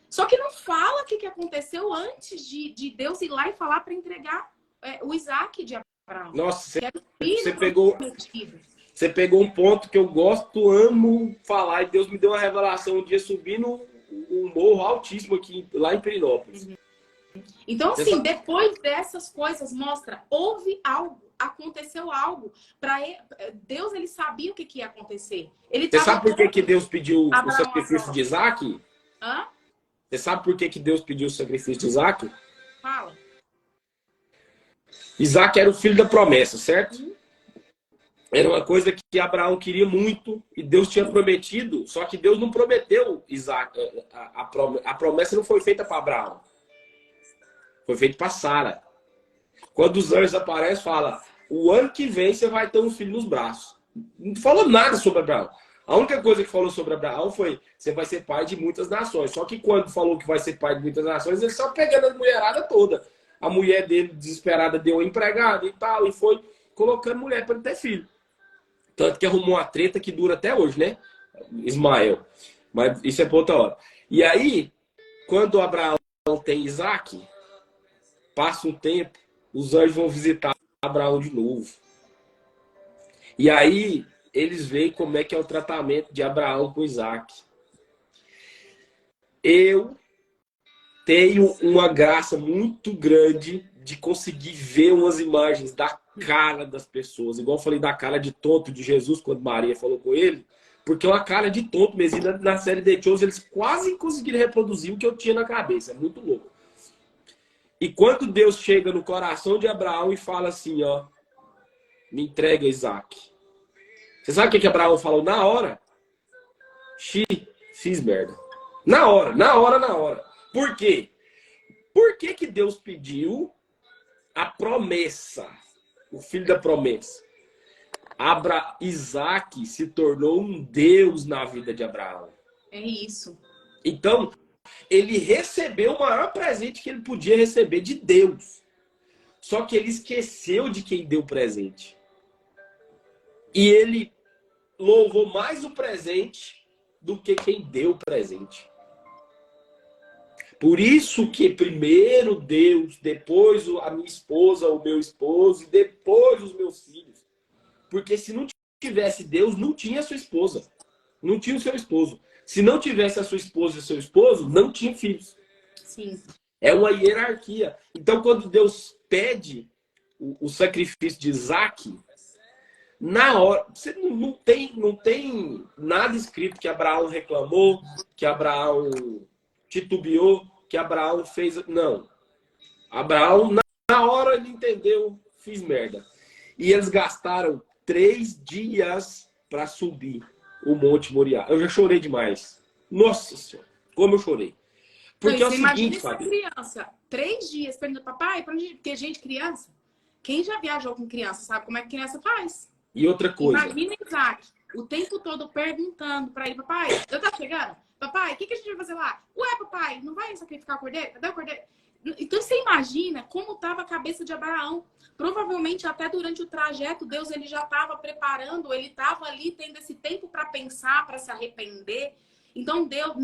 Só que não fala o que aconteceu antes de Deus ir lá e falar para entregar o Isaac de Abraão. Nossa, você pegou um ponto que eu gosto, amo falar, e Deus me deu uma revelação um dia subindo um morro altíssimo aqui, lá em Perinópolis. Uhum. Então, assim, depois dessas coisas, mostra, houve algo, aconteceu algo. Deus, ele sabia o que ia acontecer. Você sabe por que Deus pediu o sacrifício de Isaac? Hã? Você sabe por que Deus pediu o sacrifício de Isaac? Fala. Isaac era o filho da promessa, certo? Era uma coisa que Abraão queria muito e Deus tinha prometido, só que Deus não prometeu Isaac. A promessa não foi feita para Abraão. Foi feita para Sara. Quando os anjos aparecem, fala, o ano que vem você vai ter um filho nos braços. Não falou nada sobre Abraão. A única coisa que falou sobre Abraão foi, você vai ser pai de muitas nações. Só que quando falou que vai ser pai de muitas nações, ele só pegando a mulherada toda. A mulher dele, desesperada, deu uma empregada e tal, e foi colocando mulher para ter filho. Tanto que arrumou uma treta que dura até hoje, né? Ismael. Mas isso é para outra hora. E aí, quando Abraão tem Isaac, passa um tempo, os anjos vão visitar Abraão de novo. E aí, eles veem como é que é o tratamento de Abraão com Isaac. Eu tenho uma graça muito grande de conseguir ver umas imagens da cara das pessoas. Igual eu falei da cara de tonto de Jesus quando Maria falou com ele. Porque é uma cara de tonto mesmo. E na série The Chosen eles quase conseguiram reproduzir o que eu tinha na cabeça. É muito louco. E quando Deus chega no coração de Abraão e fala assim, ó, me entrega Isaac. Você sabe o que Abraão falou na hora? Fiz merda. Na hora. Por quê? Por que Deus pediu a promessa? O filho da promessa. Isaac se tornou um Deus na vida de Abraão. É isso. Então, ele recebeu o maior presente que ele podia receber de Deus. Só que ele esqueceu de quem deu o presente. E ele louvou mais o presente do que quem deu o presente. Por isso que primeiro Deus, depois a minha esposa, o meu esposo, e depois os meus filhos. Porque se não tivesse Deus, não tinha a sua esposa. Não tinha o seu esposo. Se não tivesse a sua esposa e o seu esposo, não tinha filhos. Sim. É uma hierarquia. Então, quando Deus pede o sacrifício de Isaac, na hora, você não tem nada escrito que Abraão reclamou, que Abraão titubeou, que Abraão fez... Não. Abraão, na hora, ele entendeu, fiz merda. E eles gastaram 3 dias para subir o Monte Moriá. Eu já chorei demais. Nossa Senhora, como eu chorei. Porque é o seguinte, essa criança, 3 dias, perguntando, papai, pra onde... Porque, gente, criança, quem já viajou com criança sabe como é que criança faz. E outra coisa. Imagina Isaac, o tempo todo perguntando para ele, papai, eu tá chegando? Papai, o que a gente vai fazer lá? Ué, papai, não vai sacrificar o cordeiro? Cadê o cordeiro? Então você imagina como estava a cabeça de Abraão. Provavelmente até durante o trajeto, Deus ele já estava preparando, ele estava ali tendo esse tempo para pensar, para se arrepender. Então Deus,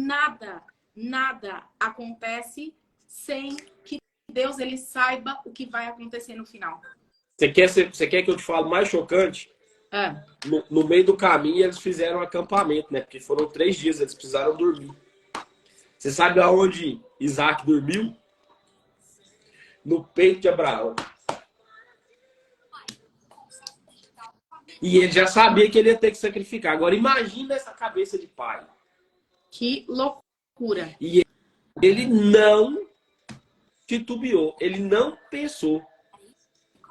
nada acontece sem que Deus ele saiba o que vai acontecer no final. Você quer que eu te fale mais chocante? No meio do caminho eles fizeram um acampamento, né? Porque foram 3 dias, eles precisaram dormir. Você sabe aonde Isaac dormiu? No peito de Abraão. E ele já sabia que ele ia ter que sacrificar. Agora imagina essa cabeça de pai. Que loucura. E ele não titubeou, ele não pensou.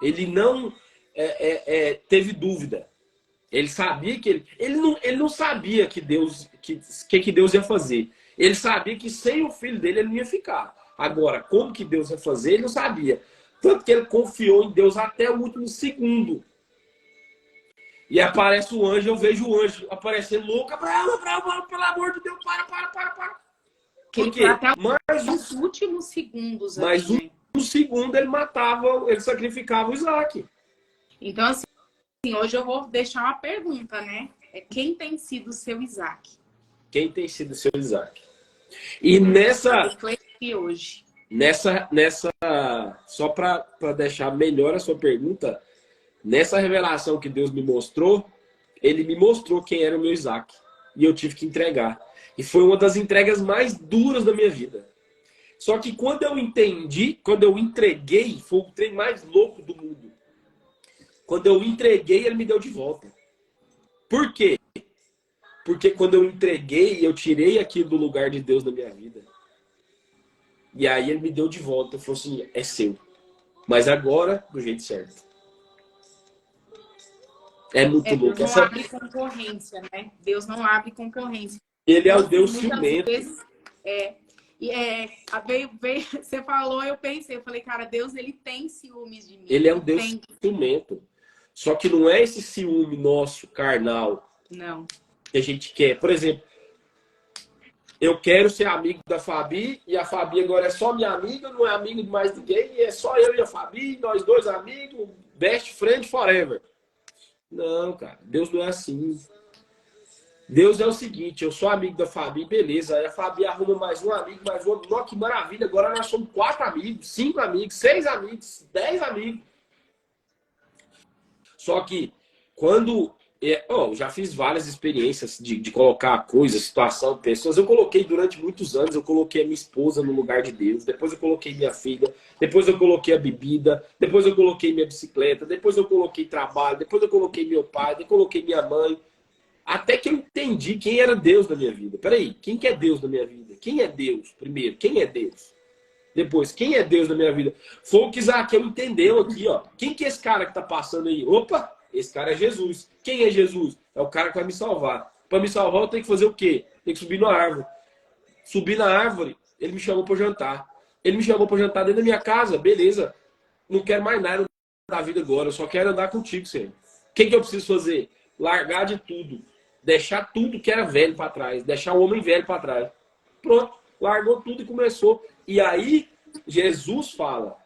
Ele não teve dúvida. Ele sabia que ele não sabia que Deus ia fazer. Ele sabia que sem o filho dele ele não ia ficar. Agora, como que Deus ia fazer, ele não sabia. Tanto que ele confiou em Deus até o último segundo. E aparece o anjo, eu vejo o anjo aparecendo louco. Abraão, pelo amor de Deus, para. Que Por ele quê? foi até Mas os últimos segundos mais ali, né? um segundo ele matava, ele sacrificava o Isaac. Então, assim, hoje eu vou deixar uma pergunta, né? Quem tem sido o seu Isaac? Quem tem sido seu Isaac? E nessa hoje. Só para deixar melhor a sua pergunta, nessa revelação que Deus me mostrou, ele me mostrou quem era o meu Isaac. E eu tive que entregar. E foi uma das entregas mais duras da minha vida. Só que quando eu entendi, quando eu entreguei, foi o trem mais louco do mundo. Quando eu entreguei, ele me deu de volta. Por quê? Porque quando eu entreguei, eu tirei aquilo do lugar de Deus na minha vida. E aí ele me deu de volta. Ele falou assim, é seu. Mas agora, do jeito certo. É muito louco. Deus não abre concorrência, né? Deus não abre concorrência. Ele é o Deus ciumento. Vezes, você falou, eu pensei, eu falei, cara, Deus, ele tem ciúmes de mim. Ele é um Deus ciumento. Só que não é esse ciúme nosso, carnal. Não. Que a gente quer. Por exemplo, eu quero ser amigo da Fabi e a Fabi agora é só minha amiga, não é amigo de mais ninguém, e é só eu e a Fabi, nós dois amigos, best friend forever. Não, cara, Deus não é assim. Deus é o seguinte, eu sou amigo da Fabi, beleza, aí a Fabi arruma mais um amigo, mais um outro, que maravilha, agora nós somos 4 amigos, 5 amigos, 6 amigos, 10 amigos. Só que quando... eu já fiz várias experiências de colocar coisas, situação, pessoas. Eu coloquei durante muitos anos, eu coloquei a minha esposa no lugar de Deus. Depois eu coloquei minha filha. Depois eu coloquei a bebida. Depois eu coloquei minha bicicleta. Depois eu coloquei trabalho. Depois eu coloquei meu pai. Depois eu coloquei minha mãe. Até que eu entendi quem era Deus na minha vida. Peraí, quem que é Deus na minha vida? Quem é Deus? Primeiro, quem é Deus? Depois, quem é Deus na minha vida? Foi o que Zaqueu entendeu aqui, ó. Quem que é esse cara que tá passando aí? Opa! Esse cara é Jesus. Quem é Jesus? É o cara que vai me salvar. Para me salvar, eu tenho que fazer o quê? Tem que subir na árvore. Subir na árvore, ele me chamou para jantar. Ele me chamou para jantar dentro da minha casa. Beleza. Não quero mais nada da vida agora. Eu só quero andar contigo, Senhor. O que eu preciso fazer? Largar de tudo. Deixar tudo que era velho para trás. Deixar o homem velho para trás. Pronto. Largou tudo e começou. E aí, Jesus fala.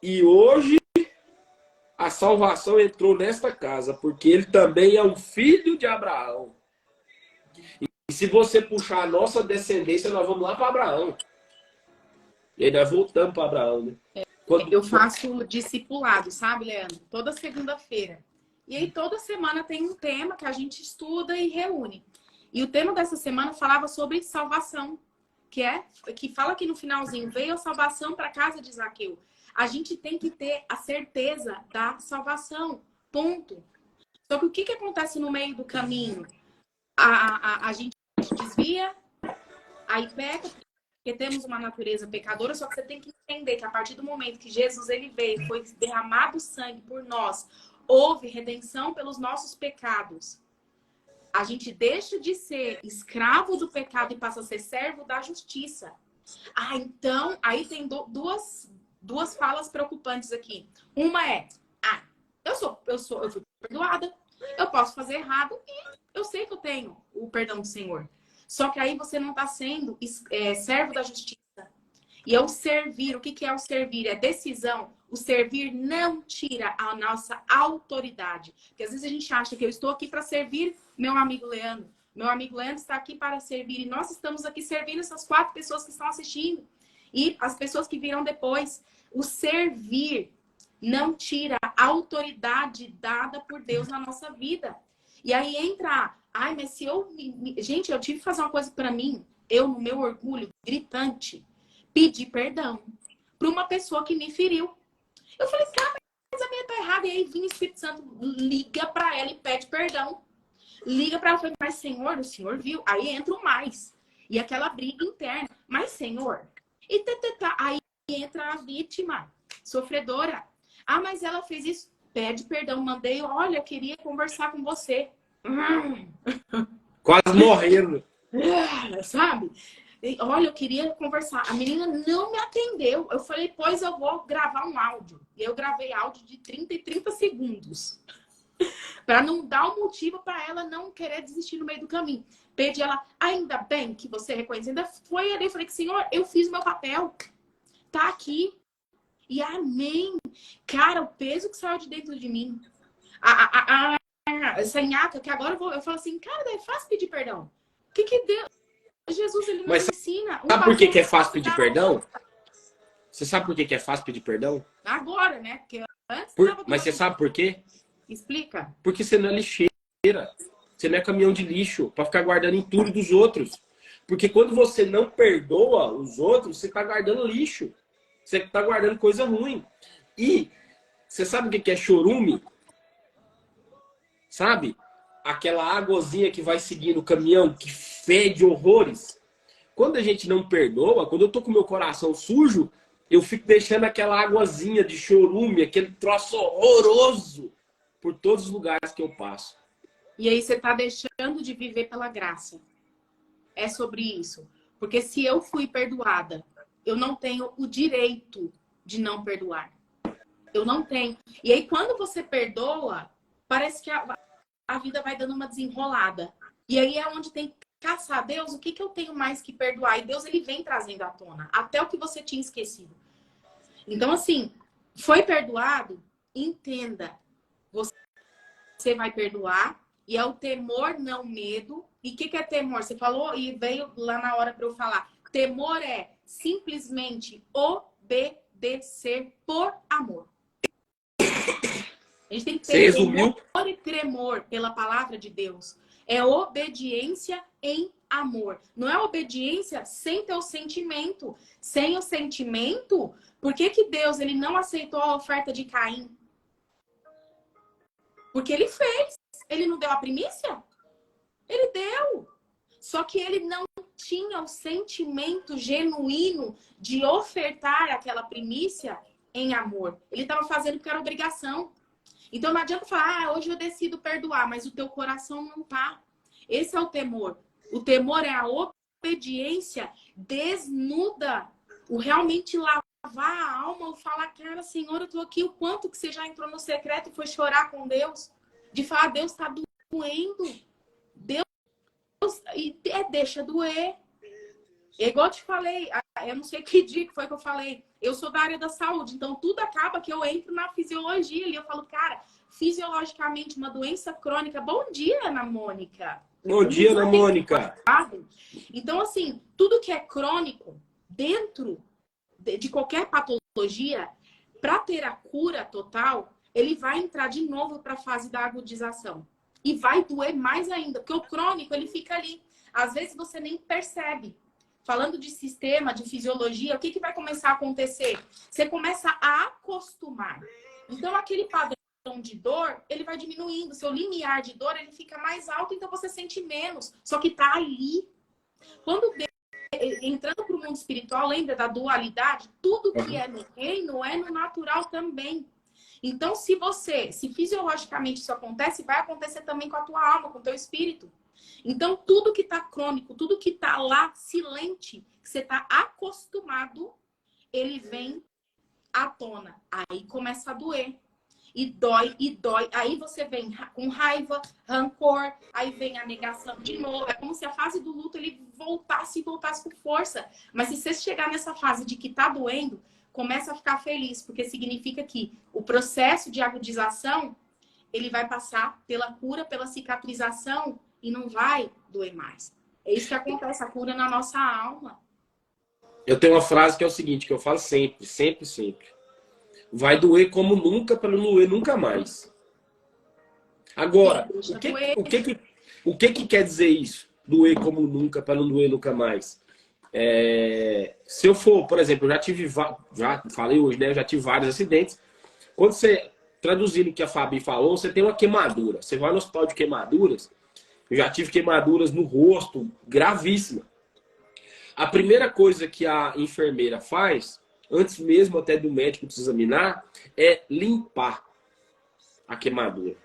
E hoje... a salvação entrou nesta casa, porque ele também é um filho de Abraão. E se você puxar a nossa descendência, nós vamos lá para Abraão. E aí nós voltamos para Abraão, né? Eu faço discipulado, sabe, Leandro? Toda segunda-feira. E aí toda semana tem um tema que a gente estuda e reúne. E o tema dessa semana falava sobre salvação, que fala aqui no finalzinho, veio a salvação para a casa de Zaqueu. A gente tem que ter a certeza da salvação. Ponto. Só que o que acontece no meio do caminho? A gente desvia, aí peca, porque temos uma natureza pecadora, só que você tem que entender que a partir do momento que Jesus ele veio, foi derramado sangue por nós, houve redenção pelos nossos pecados. A gente deixa de ser escravo do pecado e passa a ser servo da justiça. Então, aí tem duas falas preocupantes aqui. Uma é, eu fui perdoada, eu posso fazer errado e eu sei que eu tenho o perdão do Senhor. Só que aí você não está sendo servo da justiça. E é o servir. O que é o servir? É decisão. O servir não tira a nossa autoridade. Porque às vezes a gente acha que eu estou aqui para servir meu amigo Leandro. Meu amigo Leandro está aqui para servir. E nós estamos aqui servindo essas 4 pessoas que estão assistindo. E as pessoas que virão depois. O servir não tira a autoridade dada por Deus na nossa vida. E aí entra... mas se eu... Gente, eu tive que fazer uma coisa para mim. Eu, no meu orgulho gritante, pedi perdão para uma pessoa que me feriu. Eu falei, cara, mas a minha tá errada. E aí vinha o Espírito Santo, liga para ela e pede perdão. Liga para ela e fala, mas Senhor, o Senhor viu. Aí entra o mais. E aquela briga interna. Mas Senhor... Aí entra a vítima, sofredora. Mas ela fez isso. Pede perdão, mandei, olha, eu queria conversar com você. Quase morrendo. Sabe? Olha, eu queria conversar. A menina não me atendeu. Eu falei, pois eu vou gravar um áudio. E eu gravei áudio de 30 e 30 segundos. Para não dar um motivo para ela não querer desistir no meio do caminho. Pedi ela, ainda bem que você reconhece. Ainda foi ali, falei que, Senhor, eu fiz o meu papel. Tá aqui. E amém. Cara, o peso que saiu de dentro de mim. Essa nhaca que agora eu falo assim, cara, é fácil pedir perdão. O que Deus... Jesus, ele nos ensina. Sabe por que é fácil pedir perdão? Você sabe por que é fácil pedir perdão? Agora, né? Porque antes Mas você sabe por quê? Explica. Porque você não é lixeira. Você não é caminhão de lixo para ficar guardando entulho dos outros. Porque quando você não perdoa os outros, você está guardando lixo. Você está guardando coisa ruim. E você sabe o que é chorume? Sabe? Aquela águazinha que vai seguindo o caminhão, que fede horrores. Quando a gente não perdoa, quando eu tô com meu coração sujo, eu fico deixando aquela águazinha de chorume, aquele troço horroroso por todos os lugares que eu passo. E aí você tá deixando de viver pela graça. É sobre isso. Porque se eu fui perdoada, eu não tenho o direito de não perdoar. Eu não tenho. E aí quando você perdoa, parece que a vida vai dando uma desenrolada. E aí é onde tem que caçar. Deus, o que eu tenho mais que perdoar? E Deus, ele vem trazendo à tona. Até o que você tinha esquecido. Então, assim, foi perdoado? Entenda. Você vai perdoar. E é o temor, não medo. E o que é temor? Você falou e veio lá na hora para eu falar. Temor é simplesmente obedecer por amor. A gente tem que ter temor e tremor pela palavra de Deus. É obediência em amor. Não é obediência sem ter o sentimento. Sem o sentimento, por que Deus ele não aceitou a oferta de Caim? Porque ele fez. Ele não deu a primícia? Ele deu. Só que ele não tinha o sentimento genuíno de ofertar aquela primícia em amor. Ele estava fazendo porque era obrigação. Então não adianta falar, hoje eu decido perdoar, mas o teu coração não tá. Esse é o temor. O temor é a obediência desnuda. O realmente lavar a alma, o falar, cara, Senhor, eu tô aqui, o quanto que você já entrou no secreto e foi chorar com Deus. De falar, Deus tá doendo. Deus, deixa doer. É igual eu te falei, eu não sei que dia que foi que eu falei, eu sou da área da saúde, então tudo acaba que eu entro na fisiologia ali, eu falo, cara, fisiologicamente uma doença crônica, bom dia, Ana Mônica. Bom dia, Ana Mônica. Então, assim, tudo que é crônico, dentro de qualquer patologia, para ter a cura total, ele vai entrar de novo para a fase da agudização. E vai doer mais ainda, porque o crônico, ele fica ali. Às vezes você nem percebe. Falando de sistema, de fisiologia, o que vai começar a acontecer? Você começa a acostumar. Então, aquele padrão de dor, ele vai diminuindo. Seu limiar de dor, ele fica mais alto, então você sente menos. Só que tá ali. Quando entrando para o mundo espiritual, lembra da dualidade? Tudo que é no reino é no natural também. Então, se fisiologicamente isso acontece, vai acontecer também com a tua alma, com o teu espírito. Então, tudo que está crônico, tudo que está lá, silente, que você está acostumado, ele vem à tona. Aí começa a doer. E dói, e dói. Aí você vem com raiva, rancor, aí vem a negação de novo. É como se a fase do luto ele voltasse com força. Mas se você chegar nessa fase de que está doendo, começa a ficar feliz, porque significa que o processo de agudização, ele vai passar pela cura, pela cicatrização, e não vai doer mais. É isso que acontece, a cura na nossa alma. Eu tenho uma frase que é o seguinte, que eu falo sempre, sempre, sempre. Vai doer como nunca, para não doer nunca mais. Agora, o que quer dizer isso? Doer como nunca, para não doer nunca mais. Se eu for, por exemplo, já falei hoje, né? Eu já tive vários acidentes. Quando você, traduzindo o que a Fabi falou, você tem uma queimadura. Você vai no hospital de queimaduras. Eu já tive queimaduras no rosto, gravíssima. A primeira coisa que a enfermeira faz, antes mesmo até do médico te examinar, é limpar a queimadura.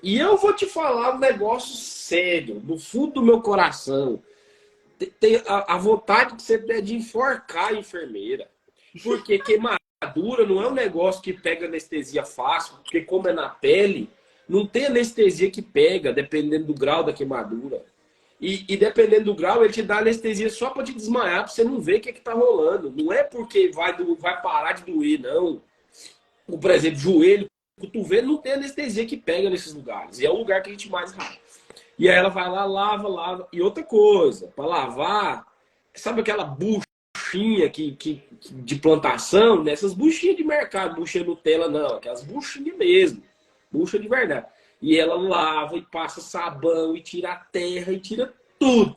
E eu vou te falar um negócio sério, do fundo do meu coração. tem a vontade que você tem de enforcar a enfermeira. Porque queimadura não é um negócio que pega anestesia fácil, porque como é na pele, não tem anestesia que pega, dependendo do grau da queimadura. E dependendo do grau, ele te dá anestesia só para te desmaiar, para você não ver o que está rolando. Não é porque vai parar de doer, não. Por exemplo, joelho, cotovelo, não tem anestesia que pega nesses lugares. E é o lugar que a gente mais rala. E aí ela vai lá, lava. E outra coisa, para lavar, sabe aquela buchinha de plantação? Nessas buchinhas de mercado, buchinha Nutella, não. Aquelas buchinhas mesmo. Bucha de verdade. E ela lava e passa sabão e tira a terra e tira tudo.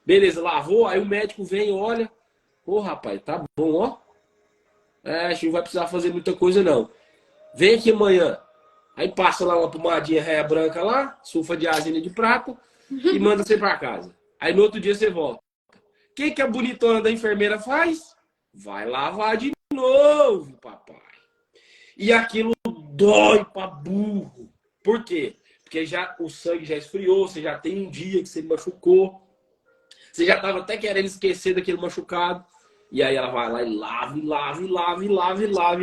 Beleza, lavou, aí o médico vem e olha. Ô, rapaz, tá bom, ó. Acho que não vai precisar fazer muita coisa, não. Vem aqui amanhã. Aí passa lá uma pomadinha réia branca lá, sulfadiazina de prata e manda você pra casa. Aí no outro dia você volta. O que a bonitona da enfermeira faz? Vai lavar de novo, papai. E aquilo dói pra burro. Por quê? Porque o sangue já esfriou, você já tem um dia que você machucou. Você já estava até querendo esquecer daquele machucado. E aí ela vai lá e lava,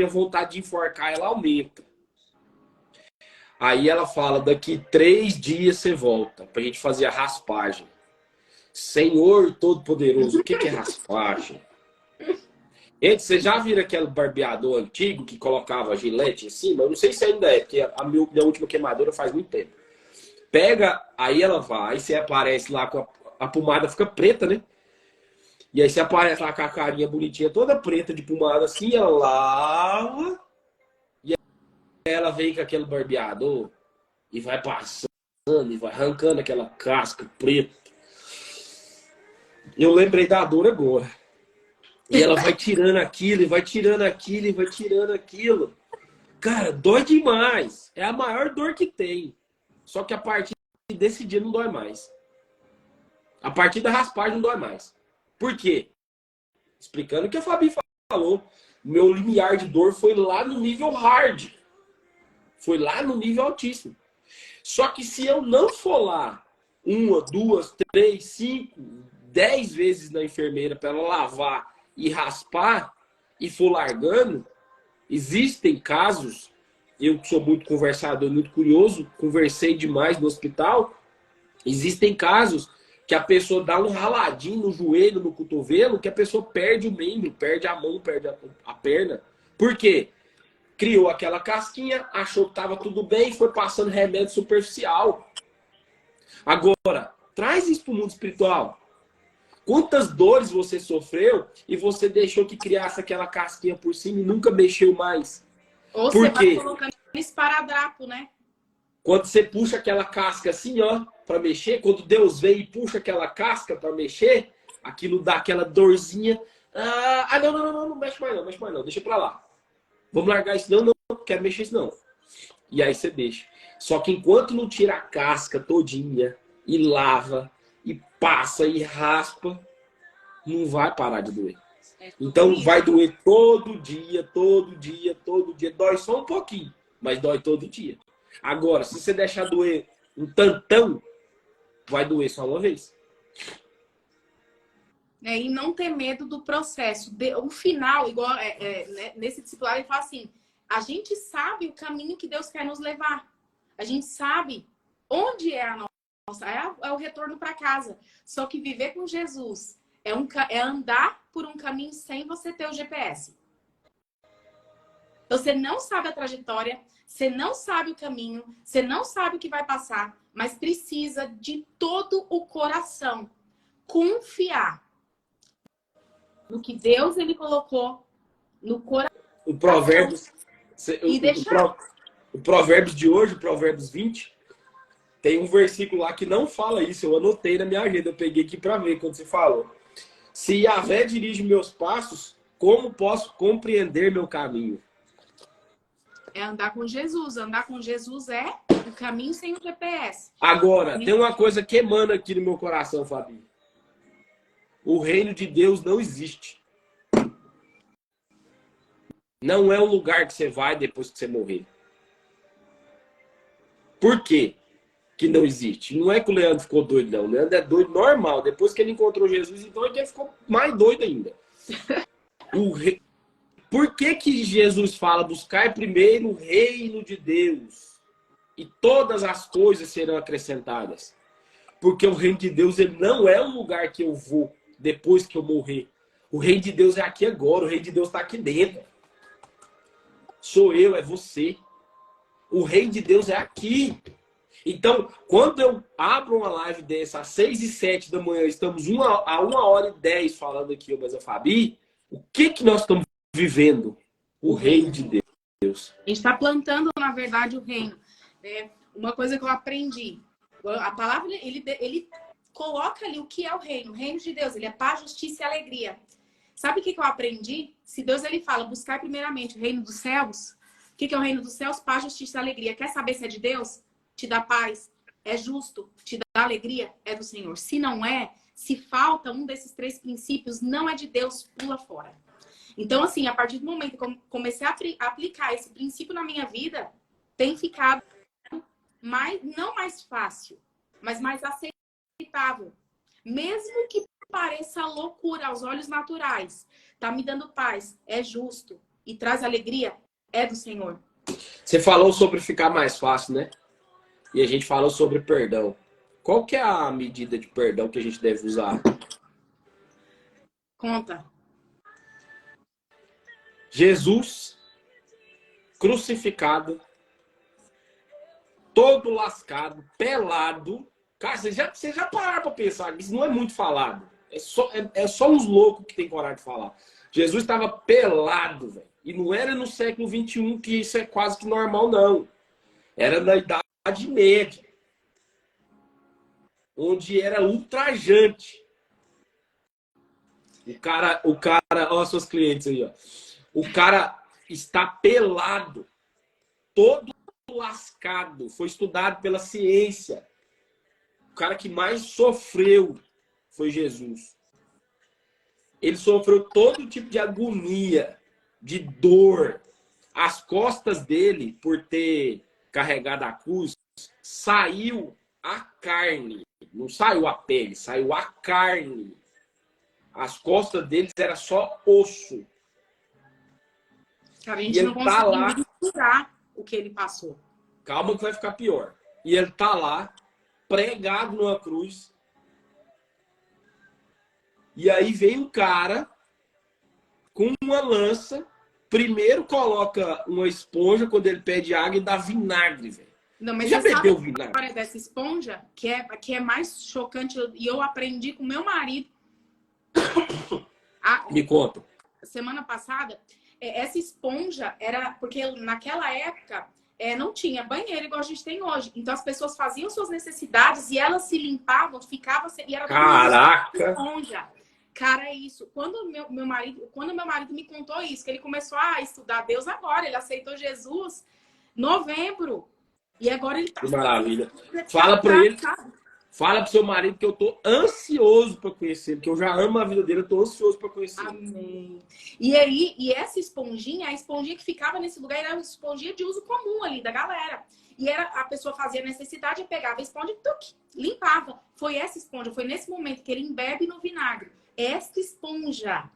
e a vontade de enforcar ela aumenta. Aí ela fala, daqui 3 dias você volta, pra gente fazer a raspagem. Senhor Todo-Poderoso, o que é raspagem? Gente, você já viram aquele barbeador antigo que colocava gilete em cima? Eu não sei se ainda é, porque a minha última queimadura faz muito tempo. Pega, aí ela vai, você aparece lá com a pomada fica preta, né? E aí você aparece lá com a carinha bonitinha, toda preta de pomada assim, ela lava. E aí ela vem com aquele barbeador e vai passando, e vai arrancando aquela casca preta. Eu lembrei da dor agora. E ela vai tirando aquilo, e vai tirando aquilo, e vai tirando aquilo. Cara, dói demais. É a maior dor que tem. Só que a partir desse dia não dói mais. A partir da raspagem não dói mais. Por quê? Explicando o que a Fabi falou. Meu limiar de dor foi lá no nível hard. Foi lá no nível altíssimo. Só que se eu não for lá 1, 2, 3, 5, 10 vezes na enfermeira para ela lavar e raspar e for largando, existem casos, eu que sou muito conversador, muito curioso, conversei demais no hospital, existem casos que a pessoa dá um raladinho no joelho, no cotovelo, que a pessoa perde o membro, perde a mão, perde a perna. Por quê? Criou aquela casquinha, achou que estava tudo bem e foi passando remédio superficial. Agora, traz isso para o mundo espiritual. Quantas dores você sofreu e você deixou que criasse aquela casquinha por cima e nunca mexeu mais? Ou Por você vai quê? colocando esparadrapo, né? Quando você puxa aquela casca assim, ó, para mexer, quando Deus vem e puxa aquela casca para mexer, aquilo dá aquela dorzinha. Não mexe mais não, deixa para lá. Vamos largar isso, não quero mexer isso não. E aí você deixa. Só que enquanto não tira a casca todinha e lava e passa e raspa, não vai parar de doer. Então vai doer todo dia. Dói só um pouquinho, mas dói todo dia. Agora, se você deixar doer um tantão, vai doer só uma vez. E não ter medo do processo. O final, igual né, nesse discipulado, ele fala assim, a gente sabe o caminho que Deus quer nos levar. A gente sabe onde é a nossa... É o retorno para casa. Só que viver com Jesus é andar por um caminho sem você ter o GPS. Você não sabe a trajetória, você não sabe o caminho, você não sabe o que vai passar, mas precisa de todo o coração confiar no que Deus ele colocou no coração. O Provérbios, E deixar. o Provérbios de hoje, o Provérbios 20, tem um versículo lá que não fala isso. Eu anotei na minha agenda, eu peguei aqui para ver quando você falou. Se Yahvé dirige meus passos, como posso compreender meu caminho? É andar com Jesus. Andar com Jesus é o caminho sem o GPS. Agora, tem uma coisa que emana aqui no meu coração, Fabi. O reino de Deus não existe. Não é um lugar que você vai depois que você morrer. Por quê? que não existe. Não é que o Leandro ficou doido, não. O Leandro é doido normal. Depois que ele encontrou Jesus, então ele ficou mais doido ainda. Por que que Jesus fala, buscai primeiro o reino de Deus e todas as coisas serão acrescentadas? Porque o reino de Deus, ele não é um lugar que eu vou depois que eu morrer. O reino de Deus é aqui agora. O reino de Deus está aqui dentro. Sou eu, é você. O reino de Deus é aqui. Então, quando eu abro uma live dessa às 6h07 da manhã, estamos a 1h10 falando aqui, eu, mas a Fabi, o que que nós estamos vivendo? O reino de Deus. A gente está plantando, na verdade, o reino. Uma coisa que eu aprendi. A palavra, ele coloca ali o que é o reino de Deus. Ele é paz, justiça e alegria. Sabe o que eu aprendi? Se Deus ele fala, buscar primeiramente o reino dos céus. O que é o reino dos céus? Paz, justiça e alegria. Quer saber se é de Deus? Te dá paz. É justo. Te dá alegria. É do Senhor. Se não é, se falta um desses 3 princípios, não é de Deus, pula fora. Então, assim, a partir do momento que eu comecei a aplicar esse princípio na minha vida, tem ficado não mais fácil, mas mais aceitável. Mesmo que pareça loucura aos olhos naturais, tá me dando paz, é justo e traz alegria, é do Senhor. Você falou sobre ficar mais fácil, né? E a gente falou sobre perdão. Qual que é a medida de perdão que a gente deve usar? Conta. Jesus crucificado, todo lascado, pelado. Cara, você já pararam para pensar que isso não é muito falado. É só uns loucos que tem coragem de falar. Jesus estava pelado, velho. E não era no século XXI, que isso é quase que normal, não. Era na Idade Média. Onde era ultrajante. O cara, ó, seus clientes aí, ó. O cara está pelado, todo lascado. Foi estudado pela ciência. O cara que mais sofreu foi Jesus. Ele sofreu todo tipo de agonia, de dor. As costas dele, por ter carregado a cruz, saiu a carne. Não saiu a pele, saiu a carne. As costas deles era só osso. Cara, a gente não consegue mensurar o que ele passou. Calma que vai ficar pior. E ele tá lá, pregado numa cruz. E aí vem um cara com uma lança. Primeiro coloca uma esponja quando ele pede água e dá vinagre, velho. Não, mas você já bebeu vinagre? A história dessa esponja, que é mais chocante, e eu aprendi com meu marido. Me conta. Semana passada, essa esponja era... Porque naquela época não tinha banheiro igual a gente tem hoje. Então as pessoas faziam suas necessidades e elas se limpavam, ficavam... E era Caraca! Esponja. Cara, é isso. Quando meu marido me contou isso, que ele começou a estudar Deus agora, ele aceitou Jesus em novembro. E agora ele tá... Que maravilha. Fala pra ele... Fala pro seu marido que eu tô ansioso para conhecer, porque eu já amo a vida dele, eu tô ansioso para conhecer. Amém. E essa esponjinha, a esponjinha que ficava nesse lugar, era uma esponjinha de uso comum ali da galera. E a pessoa fazia necessidade, pegava a esponja e tuc, limpava. Foi essa esponja, foi nesse momento que ele embebe no vinagre. Esta esponja.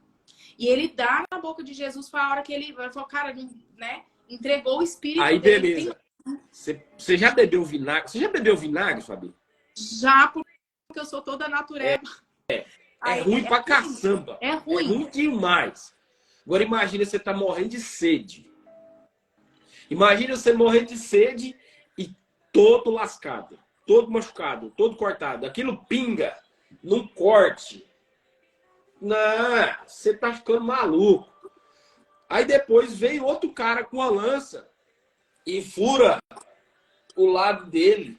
E ele dá na boca de Jesus, foi a hora que ele falou, cara, né? Entregou o espírito aí, dele. Beleza. Você já bebeu vinagre? Você já bebeu vinagre, Fabi? Já, porque eu sou toda natureba. É ruim pra caçamba. É ruim. É ruim demais. Agora imagina você tá morrendo de sede. Imagina você morrendo de sede e todo lascado, todo machucado, todo cortado. Aquilo pinga num corte. Não, você tá ficando maluco. Aí depois vem outro cara com a lança e fura o lado dele.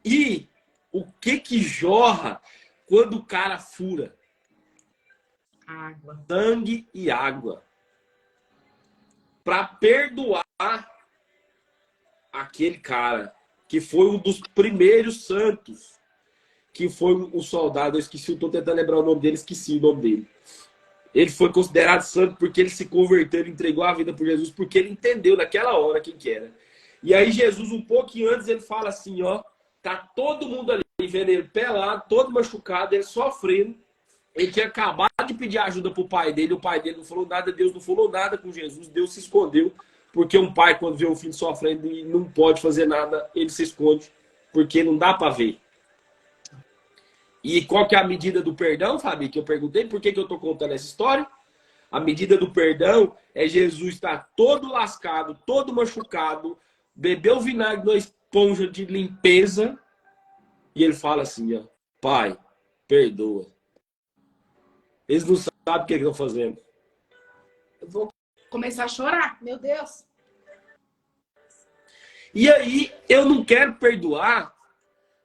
E o que jorra quando o cara fura? Água. Sangue e água. Para perdoar aquele cara que foi um dos primeiros santos, que foi um soldado, eu esqueci, eu tô tentando lembrar o nome dele, esqueci o nome dele. Ele foi considerado santo porque ele se converteu, ele entregou a vida por Jesus, porque ele entendeu naquela hora quem que era. E aí Jesus, um pouquinho antes, ele fala assim, ó, tá todo mundo ali vendo ele pelado, todo machucado, ele sofrendo. Ele tinha acabado de pedir ajuda pro pai dele, o pai dele não falou nada, Deus não falou nada com Jesus, Deus se escondeu, porque um pai, quando vê o filho sofrendo e não pode fazer nada, ele se esconde, porque não dá para ver. E qual que é a medida do perdão, Fabi? Que eu perguntei, por que eu tô contando essa história? A medida do perdão é Jesus estar todo lascado, todo machucado, bebeu vinagre numa esponja de limpeza, e ele fala assim, ó, pai, perdoa. Eles não sabem o que estão fazendo. Eu vou começar a chorar, meu Deus. E aí, eu não quero perdoar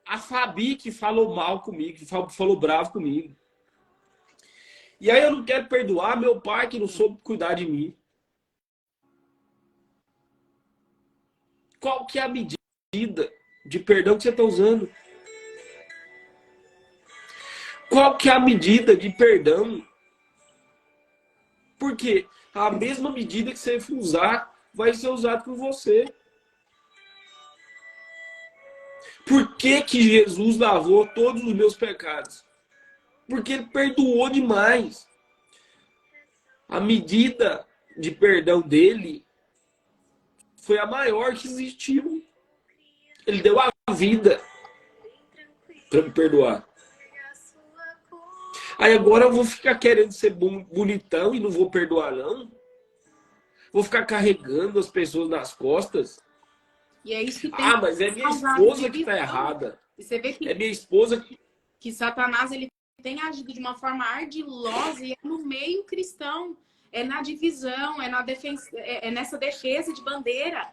a Fabi que falou mal comigo, que falou bravo comigo. E aí eu não quero perdoar meu pai que não soube cuidar de mim. Qual que é a medida de perdão que você está usando? Qual que é a medida de perdão? Porque a mesma medida que você usar vai ser usada por você. Por que que Jesus lavou todos os meus pecados? Porque ele perdoou demais. A medida de perdão dele foi a maior que existiu. Ele deu a vida para me perdoar. Aí agora eu vou ficar querendo ser bonitão e não vou perdoar, não? Vou ficar carregando as pessoas nas costas? E é isso que tem mas é minha esposa que está errada. E você vê que, é minha esposa que Satanás ele tem agido de uma forma ardilosa e é no meio cristão. É na divisão, é, é nessa defesa de bandeira.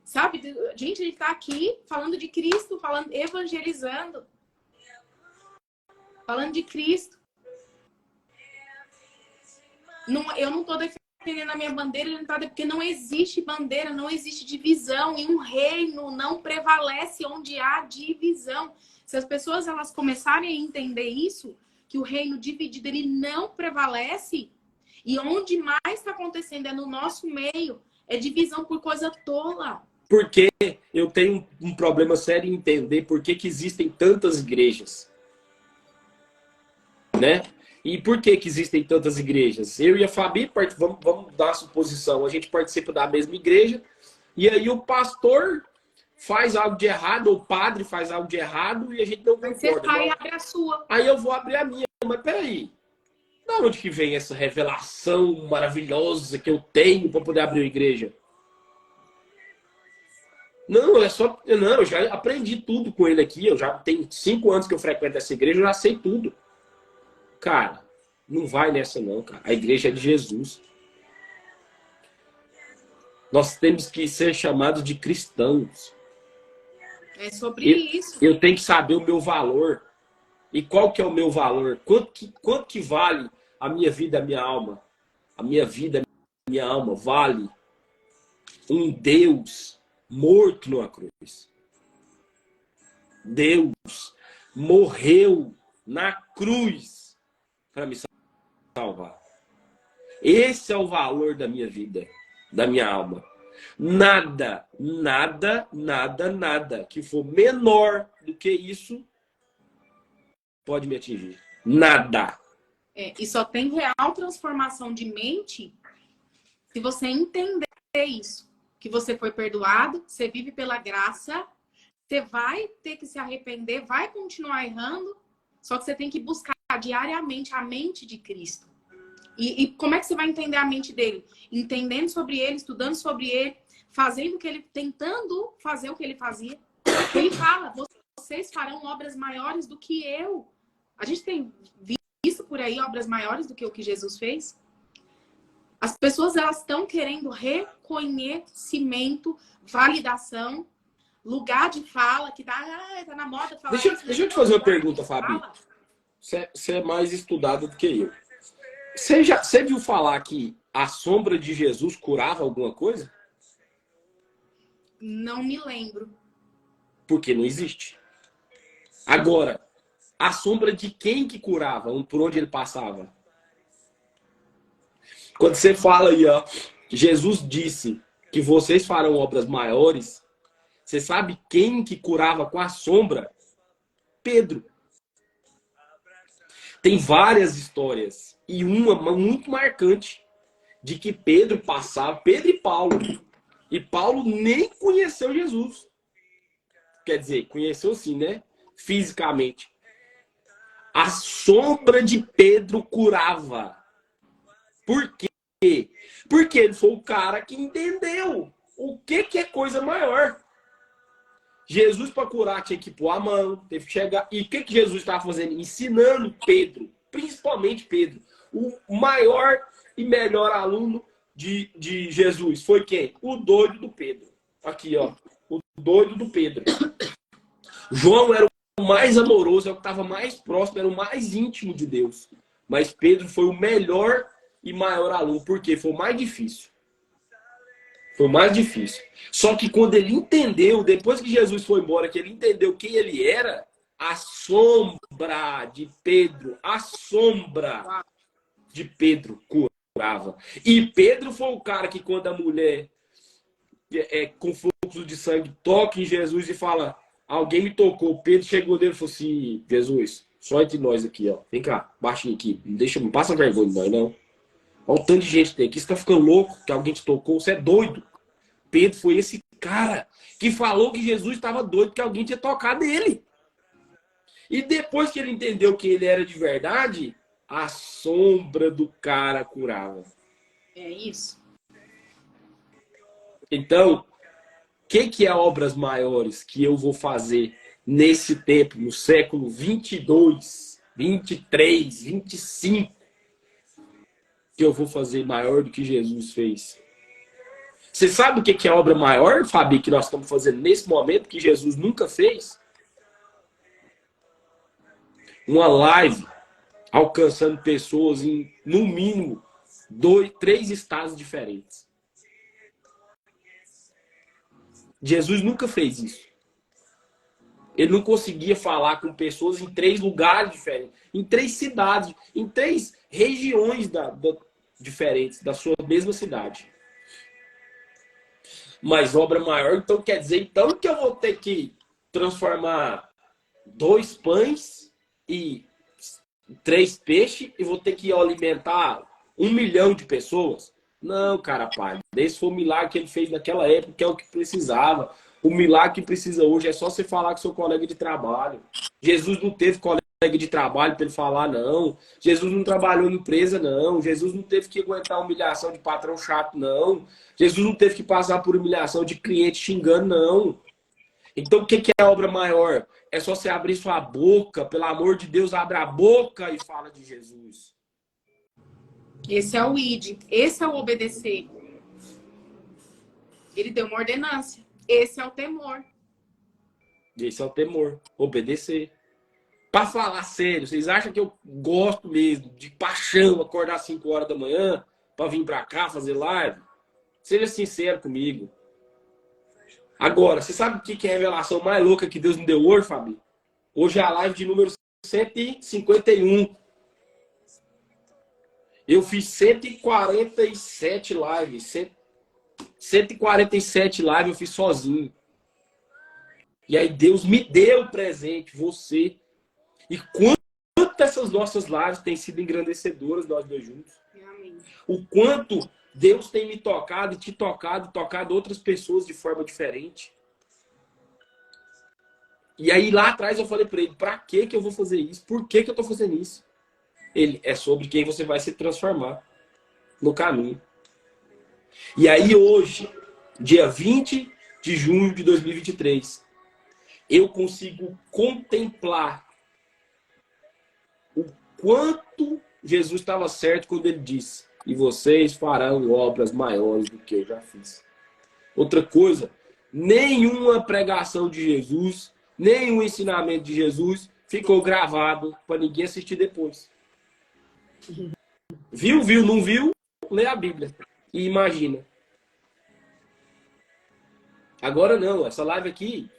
Sabe? Gente, a gente está aqui falando de Cristo, falando, evangelizando. Falando de Cristo. Não, eu não estou defendendo a minha bandeira, ele não tá, porque não existe bandeira, não existe divisão. E um reino não prevalece onde há divisão. Se as pessoas elas começarem a entender isso, que o reino dividido ele não prevalece, e onde mais está acontecendo é no nosso meio, é divisão por coisa tola. Porque eu tenho um problema sério em entender por que existem tantas igrejas. Né? E por que existem tantas igrejas? Eu e a Fabi, vamos dar a suposição, a gente participa da mesma igreja, e aí o pastor faz algo de errado, ou o padre faz algo de errado, e a gente não concorda. Você vai e abre a sua. Aí eu vou abrir a minha, mas peraí, da onde que vem essa revelação maravilhosa que eu tenho para poder abrir a igreja? Não, eu já aprendi tudo com ele aqui, eu já tenho 5 anos que eu frequento essa igreja, eu já sei tudo. Cara, não vai nessa não, cara. A igreja é de Jesus. Nós temos que ser chamados de cristãos. É sobre isso. Eu tenho que saber o meu valor. E qual que é o meu valor? Quanto que vale a minha vida, a minha alma? A minha vida, a minha alma vale um Deus morto numa cruz. Deus morreu na cruz para me salvar. Esse é o valor da minha vida, da minha alma. Nada, nada, nada, nada que for menor do que isso pode me atingir. Nada. E só tem real transformação de mente se você entender isso. Que você foi perdoado, você vive pela graça, você vai ter que se arrepender, vai continuar errando, só que você tem que buscar diariamente a mente de Cristo. E como é que você vai entender a mente dele? Entendendo sobre ele, estudando sobre ele, fazendo o que ele, tentando fazer o que ele fazia. Ele fala, vocês farão obras maiores do que eu. A gente tem visto por aí obras maiores do que o que Jesus fez. As pessoas elas estão querendo reconhecimento, validação, lugar de fala, que tá na moda falar. Deixa eu te fazer uma pergunta, Fabi. Você é mais estudado do que eu. Você viu falar que a sombra de Jesus curava alguma coisa? Não me lembro. Porque não existe. Agora, a sombra de quem que curava? Por onde ele passava? Quando você fala aí, ó, Jesus disse, que vocês farão obras maiores. Você sabe quem que curava com a sombra? Pedro. Tem várias histórias e uma muito marcante de que Pedro passava, Pedro e Paulo nem conheceu Jesus. Quer dizer, conheceu sim, né? Fisicamente. A sombra de Pedro curava. Por quê? Porque ele foi o cara que entendeu o que é coisa maior. Jesus, para curar, tinha que pôr a mão, teve que chegar. E o que Jesus estava fazendo? Ensinando Pedro, principalmente Pedro, o maior e melhor aluno de Jesus. Foi quem? O doido do Pedro. Aqui, ó. O doido do Pedro. João era o mais amoroso, é o que estava mais próximo, era o mais íntimo de Deus. Mas Pedro foi o melhor e maior aluno, porque foi o mais difícil. Foi o mais difícil. Só que quando ele entendeu, depois que Jesus foi embora, que ele entendeu quem ele era, a sombra de Pedro, a sombra de Pedro curava. E Pedro foi o cara que quando a mulher com fluxo de sangue toca em Jesus e fala, alguém me tocou. Pedro chegou dele e falou assim, Jesus, só entre nós aqui, ó. Vem cá, baixinho aqui. Não passa vergonha de nós, não. Olha o tanto de gente que tem aqui. Você tá ficando louco que alguém te tocou? Você é doido. Pedro foi esse cara que falou que Jesus estava doido que alguém tinha tocado nele. E depois que ele entendeu que ele era de verdade, a sombra do cara curava. É isso. Então, o que é obras maiores que eu vou fazer nesse tempo, no século 22, 23, 25, que eu vou fazer maior do que Jesus fez? Você sabe o que é a obra maior, Fabi, que nós estamos fazendo nesse momento, que Jesus nunca fez? Uma live alcançando pessoas em, no mínimo, 3 estados diferentes. Jesus nunca fez isso. Ele não conseguia falar com pessoas em 3 lugares diferentes, em 3 cidades, em 3 regiões diferentes da sua mesma cidade. Mas obra maior, então quer dizer então que eu vou ter que transformar 2 pães e 3 peixes e vou ter que alimentar 1 milhão de pessoas? Não, cara, pai. Esse foi o milagre que ele fez naquela época, que é o que precisava. O milagre que precisa hoje é só você falar com seu colega de trabalho. Jesus não teve colega de trabalho para ele falar, não. Jesus não trabalhou em empresa, não. Jesus não teve que aguentar humilhação de patrão chato, não. Jesus não teve que passar por humilhação de cliente xingando, não. Então, o que é a obra maior? É só você abrir sua boca. Pelo amor de Deus, abre a boca e fala de Jesus. Esse é o ID. Esse é o obedecer. Ele deu uma ordenância. Esse é o temor. Esse é o temor. Obedecer. Para falar sério, vocês acham que eu gosto mesmo de paixão acordar às 5 horas da manhã para vir para cá fazer live? Seja sincero comigo. Agora, você sabe o que é a revelação mais louca que Deus me deu hoje, Fabi? Hoje é a live de número 151. Eu fiz 147 lives. 147 lives eu fiz sozinho. E aí Deus me deu presente, você. E quanto essas nossas lives têm sido engrandecedoras, nós dois juntos. Amém. O quanto Deus tem me tocado e te tocado, tocado outras pessoas de forma diferente. E aí lá atrás eu falei para ele, para que eu vou fazer isso? Por que eu tô fazendo isso? Ele, é sobre quem você vai se transformar no caminho. E aí hoje, dia 20 de junho de 2023, eu consigo contemplar o quanto Jesus estava certo quando ele disse, e vocês farão obras maiores do que eu já fiz. Outra coisa, nenhuma pregação de Jesus, nenhum ensinamento de Jesus ficou gravado para ninguém assistir depois. Viu, não viu? Lê a Bíblia e imagina. Agora não, essa live aqui,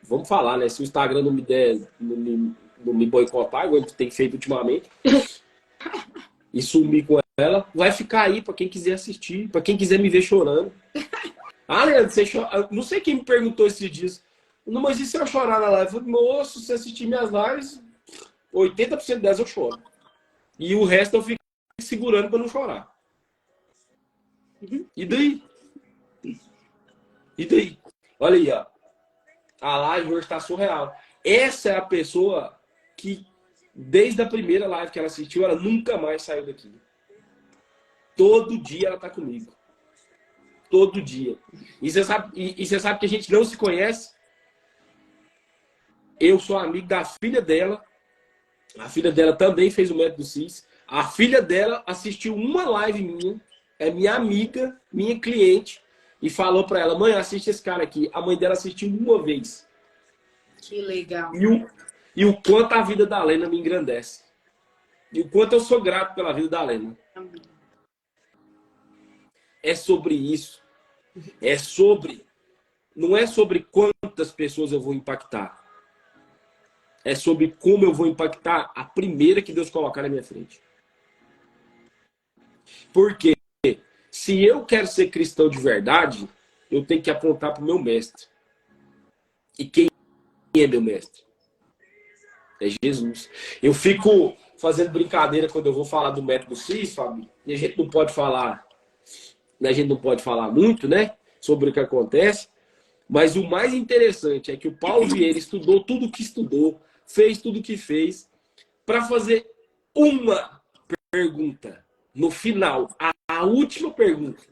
vamos falar, né? Se o Instagram não me der, não me boicotar, igual ele tem feito ultimamente, e sumir com ela. Vai ficar aí para quem quiser assistir, para quem quiser me ver chorando. Ah, Leandro, você chora... Não sei quem me perguntou esses dias. Não, mas e se eu chorar na live? Eu falei, moço, se assistir minhas lives, 80% delas eu choro. E o resto eu fico segurando para não chorar. E daí? E daí? Olha aí, ó. A live hoje está surreal. Essa é a pessoa que, desde a primeira live que ela assistiu, ela nunca mais saiu daqui. Todo dia ela tá comigo. Todo dia. E você sabe que a gente não se conhece? Eu sou amigo da filha dela. A filha dela também fez o método CIS. A filha dela assistiu uma live minha. É minha amiga, minha cliente. E falou pra ela, mãe, assiste esse cara aqui. A mãe dela assistiu uma vez. Que legal. E o quanto a vida da Lena me engrandece. E o quanto eu sou grato pela vida da Lena. É sobre isso. É sobre... Não é sobre quantas pessoas eu vou impactar. É sobre como eu vou impactar a primeira que Deus colocar na minha frente. Porque se eu quero ser cristão de verdade, eu tenho que apontar para o meu mestre. E quem é meu mestre? É Jesus. Eu fico fazendo brincadeira quando eu vou falar do método CIS, Fábio, e a gente não pode falar muito, né, sobre o que acontece, mas o mais interessante é que o Paulo Vieira estudou tudo o que estudou, fez tudo o que fez, para fazer uma pergunta no final, a última pergunta.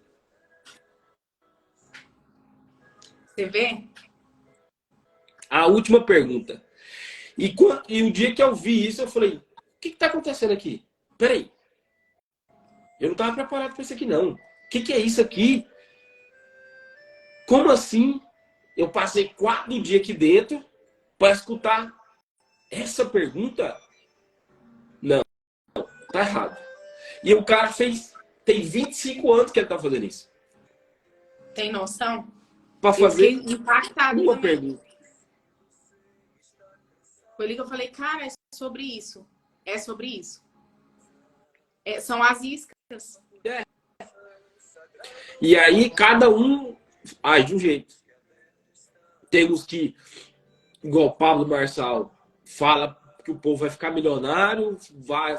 Você vê? A última pergunta. E o dia que eu vi isso, eu falei, o que está acontecendo aqui? Peraí. Eu não estava preparado para isso aqui, não. O que é isso aqui? Como assim? Eu passei 4 dias aqui dentro para escutar essa pergunta? Não, tá errado. E o cara tem 25 anos que ele tá fazendo isso. Tem noção? Para fazer impactada uma também. pergunta. Foi ali que eu falei, cara, é sobre isso. É sobre isso. São as iscas. É. E aí cada um age de um jeito. Temos que, igual o Pablo Marçal, fala que o povo vai ficar milionário,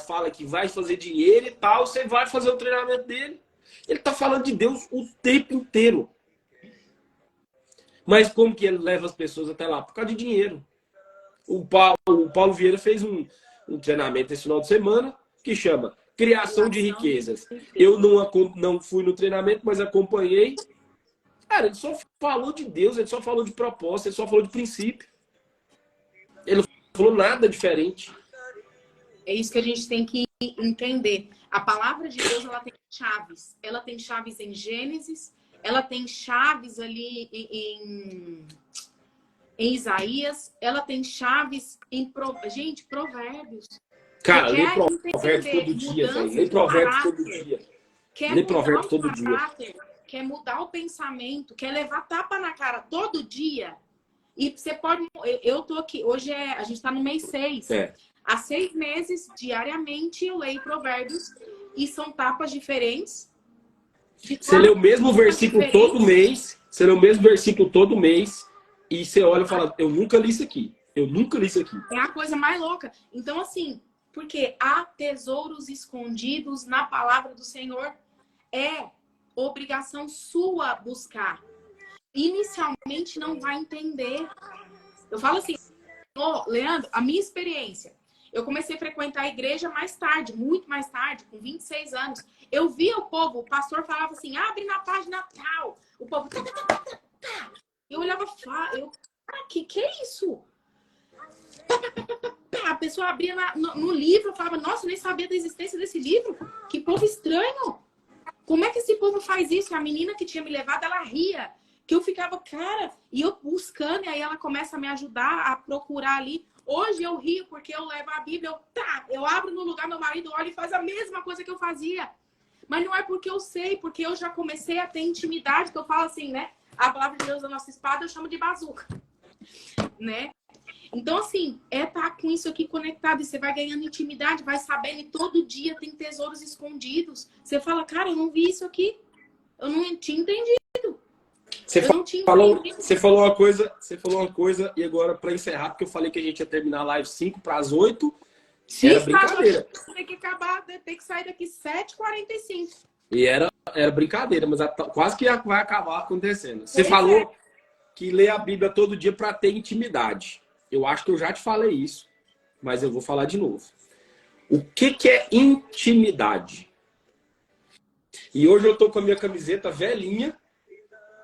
fala que vai fazer dinheiro e tal, você vai fazer o treinamento dele. Ele tá falando de Deus o tempo inteiro. Mas como que ele leva as pessoas até lá? Por causa de dinheiro. O Paulo Vieira fez um treinamento esse final de semana que chama Criação de Riquezas. Eu não fui no treinamento, mas acompanhei. Cara, ele só falou de Deus, ele só falou de proposta, ele só falou de princípio. Ele não falou nada diferente. É isso que a gente tem que entender. A palavra de Deus, ela tem chaves. Ela tem chaves em Gênesis, ela tem chaves ali em Isaías, ela tem chaves em... Gente, Provérbios. Cara, lê Provérbios todo dia, velho. Lê Provérbios todo dia. Lê Provérbios todo dia. Quer mudar o pensamento, quer levar tapa na cara todo dia. E você pode... Eu tô aqui, hoje a gente tá no mês 6. É. Há 6 meses, diariamente, eu leio Provérbios e são tapas diferentes. Você lê o mesmo versículo todo mês, você lê o mesmo versículo todo mês e você olha e fala, eu nunca li isso aqui. Eu nunca li isso aqui. É a coisa mais louca. Então, assim, porque há tesouros escondidos na palavra do Senhor, é obrigação sua buscar. Inicialmente não vai entender. Eu falo assim, Leandro, a minha experiência, eu comecei a frequentar a igreja mais tarde, muito mais tarde, com 26 anos. Eu via o povo, o pastor falava assim, abre na página tal. O povo... Eu olhava, que é isso? A pessoa abria no livro, eu falava, nossa, eu nem sabia da existência desse livro. Que povo estranho. Como é que esse povo faz isso? A menina que tinha me levado, ela ria. Que eu ficava, cara, e eu buscando, e aí ela começa a me ajudar a procurar ali. Hoje eu rio porque eu levo a Bíblia, eu abro no lugar, meu marido olha e faz a mesma coisa que eu fazia. Mas não é porque eu sei, porque eu já comecei a ter intimidade, que eu falo assim, né? A palavra de Deus é a nossa espada, eu chamo de bazuca, né? Então, assim, tá com isso aqui conectado. E você vai ganhando intimidade, vai sabendo. E todo dia tem tesouros escondidos. Você fala, cara, eu não vi isso aqui. Eu não tinha entendido. Você Eu não tinha falou, entendido. você falou uma coisa, e agora, para encerrar, porque eu falei que a gente ia terminar a live 5 para as 8, Se era está, brincadeira. tem que acabar, tem que sair daqui 7h45. E era brincadeira, mas quase que vai acabar acontecendo. Você Pois falou que lê a Bíblia todo dia para ter intimidade. Eu acho que eu já te falei isso, mas eu vou falar de novo. O que é intimidade? E hoje eu tô com a minha camiseta velhinha,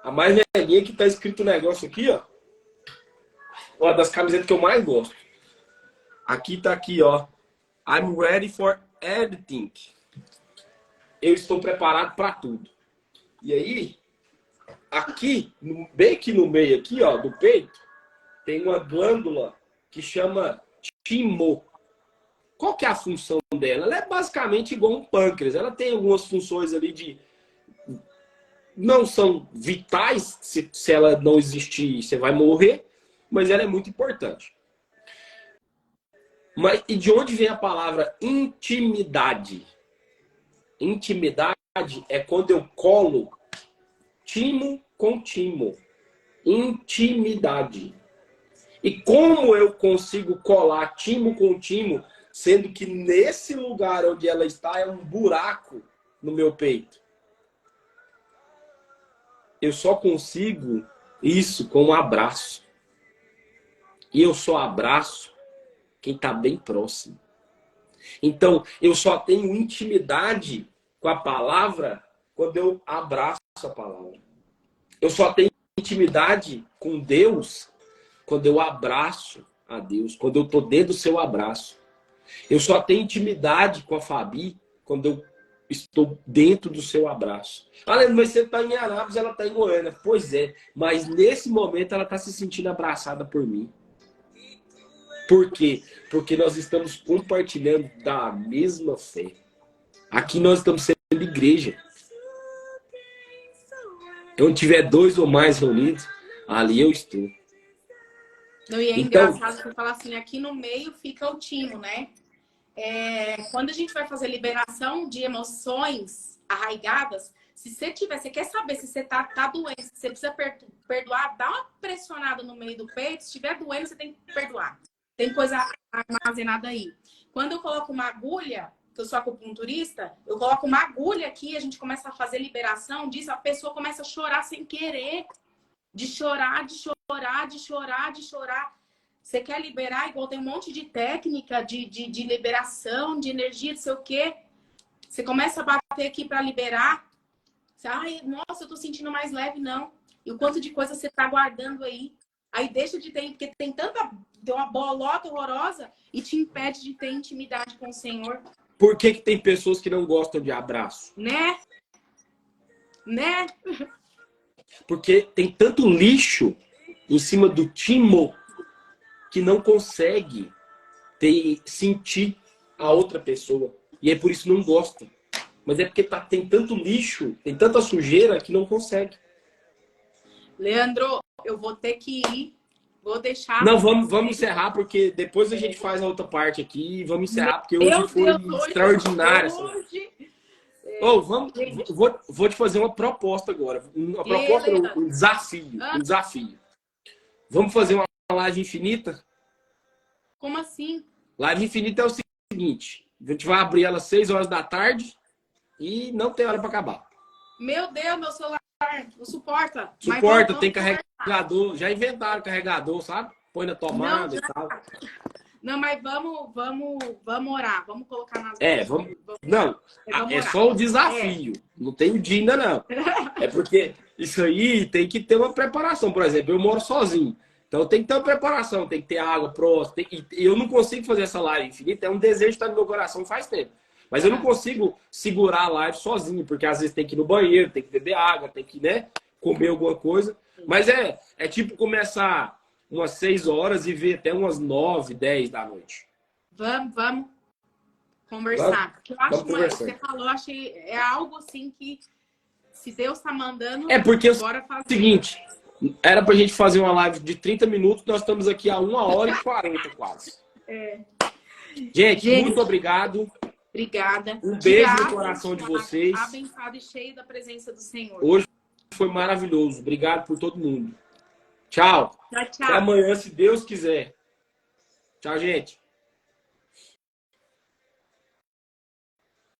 a mais velhinha, que tá escrito um negócio aqui, ó. Uma das camisetas que eu mais gosto. Aqui tá aqui, ó. I'm ready for everything. Eu estou preparado para tudo. E aí, aqui, bem aqui no meio aqui, ó, do peito, tem uma glândula que chama timo. Qual que é a função dela? Ela é basicamente igual um pâncreas. Ela tem algumas funções ali de... Não são vitais, se ela não existir, você vai morrer, mas ela é muito importante. Mas, e de onde vem a palavra intimidade? Intimidade é quando eu colo timo com timo. Intimidade. E como eu consigo colar timo com timo, sendo que nesse lugar onde ela está é um buraco no meu peito? Eu só consigo isso com um abraço. E eu só abraço quem está bem próximo. Então, eu só tenho intimidade com a palavra quando eu abraço a palavra. Eu só tenho intimidade com Deus quando eu abraço a Deus, quando eu estou dentro do seu abraço. Eu só tenho intimidade com a Fabi quando eu estou dentro do seu abraço. Ah, mas você está em Anápolis, ela está em Goiânia. Pois é, mas nesse momento ela está se sentindo abraçada por mim. Por quê? Porque nós estamos compartilhando da mesma fé. Aqui nós estamos sendo igreja. Onde tiver 2 ou mais reunidos, ali eu estou. Não, e é Então, engraçado que eu falo assim, aqui no meio fica o timo, né? Quando a gente vai fazer liberação de emoções arraigadas, se você quer saber se você tá doente, se você precisa perdoar, dá uma pressionada no meio do peito. Se estiver doendo, você tem que perdoar. Tem coisa armazenada aí. Quando eu coloco uma agulha, que eu sou acupunturista, eu coloco uma agulha aqui, a gente começa a fazer liberação disso, a pessoa começa a chorar sem querer. De chorar, de chorar, de chorar, de chorar. Você quer liberar, igual tem um monte de técnica de liberação, de energia, não sei o quê. Você começa a bater aqui para liberar. Você, ai, nossa, eu tô sentindo mais leve, não. E o quanto de coisa você tá guardando aí. Aí deixa de ter, porque tem uma bolota horrorosa e te impede de ter intimidade com o Senhor. por que tem pessoas que não gostam de abraço? Né? Né? Porque tem tanto lixo em cima do timo que não consegue sentir a outra pessoa. E é por isso que não gosta. Mas é porque tem tanto lixo, tem tanta sujeira que não consegue. Leandro, eu vou ter que ir. Vou deixar. Não, vamos encerrar, porque depois a gente faz a outra parte aqui. E vamos encerrar, porque hoje foi extraordinário. Hoje... Vou te fazer uma proposta agora. Uma proposta, um desafio. Um desafio. Vamos fazer uma live infinita? Como assim? Live infinita é o seguinte: a gente vai abrir ela às 6 horas da tarde e não tem hora para acabar. Meu Deus, meu celular não suporta. Suporta, tem carregador. Já inventaram carregador, sabe? Põe na tomada e tal. Não, mas vamos orar. Vamos colocar nas vamos. Não, é só o desafio. Não tem o dia ainda, não. É porque isso aí tem que ter uma preparação. Por exemplo, eu moro sozinho. Então tem que ter uma preparação, tem que ter água próxima. Eu não consigo fazer essa live infinita. É um desejo que está no meu coração faz tempo. Mas eu não consigo segurar a live sozinho, porque às vezes tem que ir no banheiro, tem que beber água, tem que, né, comer alguma coisa. Mas é tipo começar umas 6 horas e ver até umas 9, 10 da noite. Vamos conversar. Eu acho que você falou, é algo assim que, se Deus está mandando, porque é o seguinte, Era pra gente fazer uma live de 30 minutos, nós estamos aqui a 1h40 quase. Gente, muito obrigado. Obrigada. Um beijo no coração de vocês. Abençoado e cheio da presença do Senhor. Hoje foi maravilhoso. Obrigado por todo mundo. Tchau. Tchau, tchau. Até amanhã, se Deus quiser. Tchau, gente.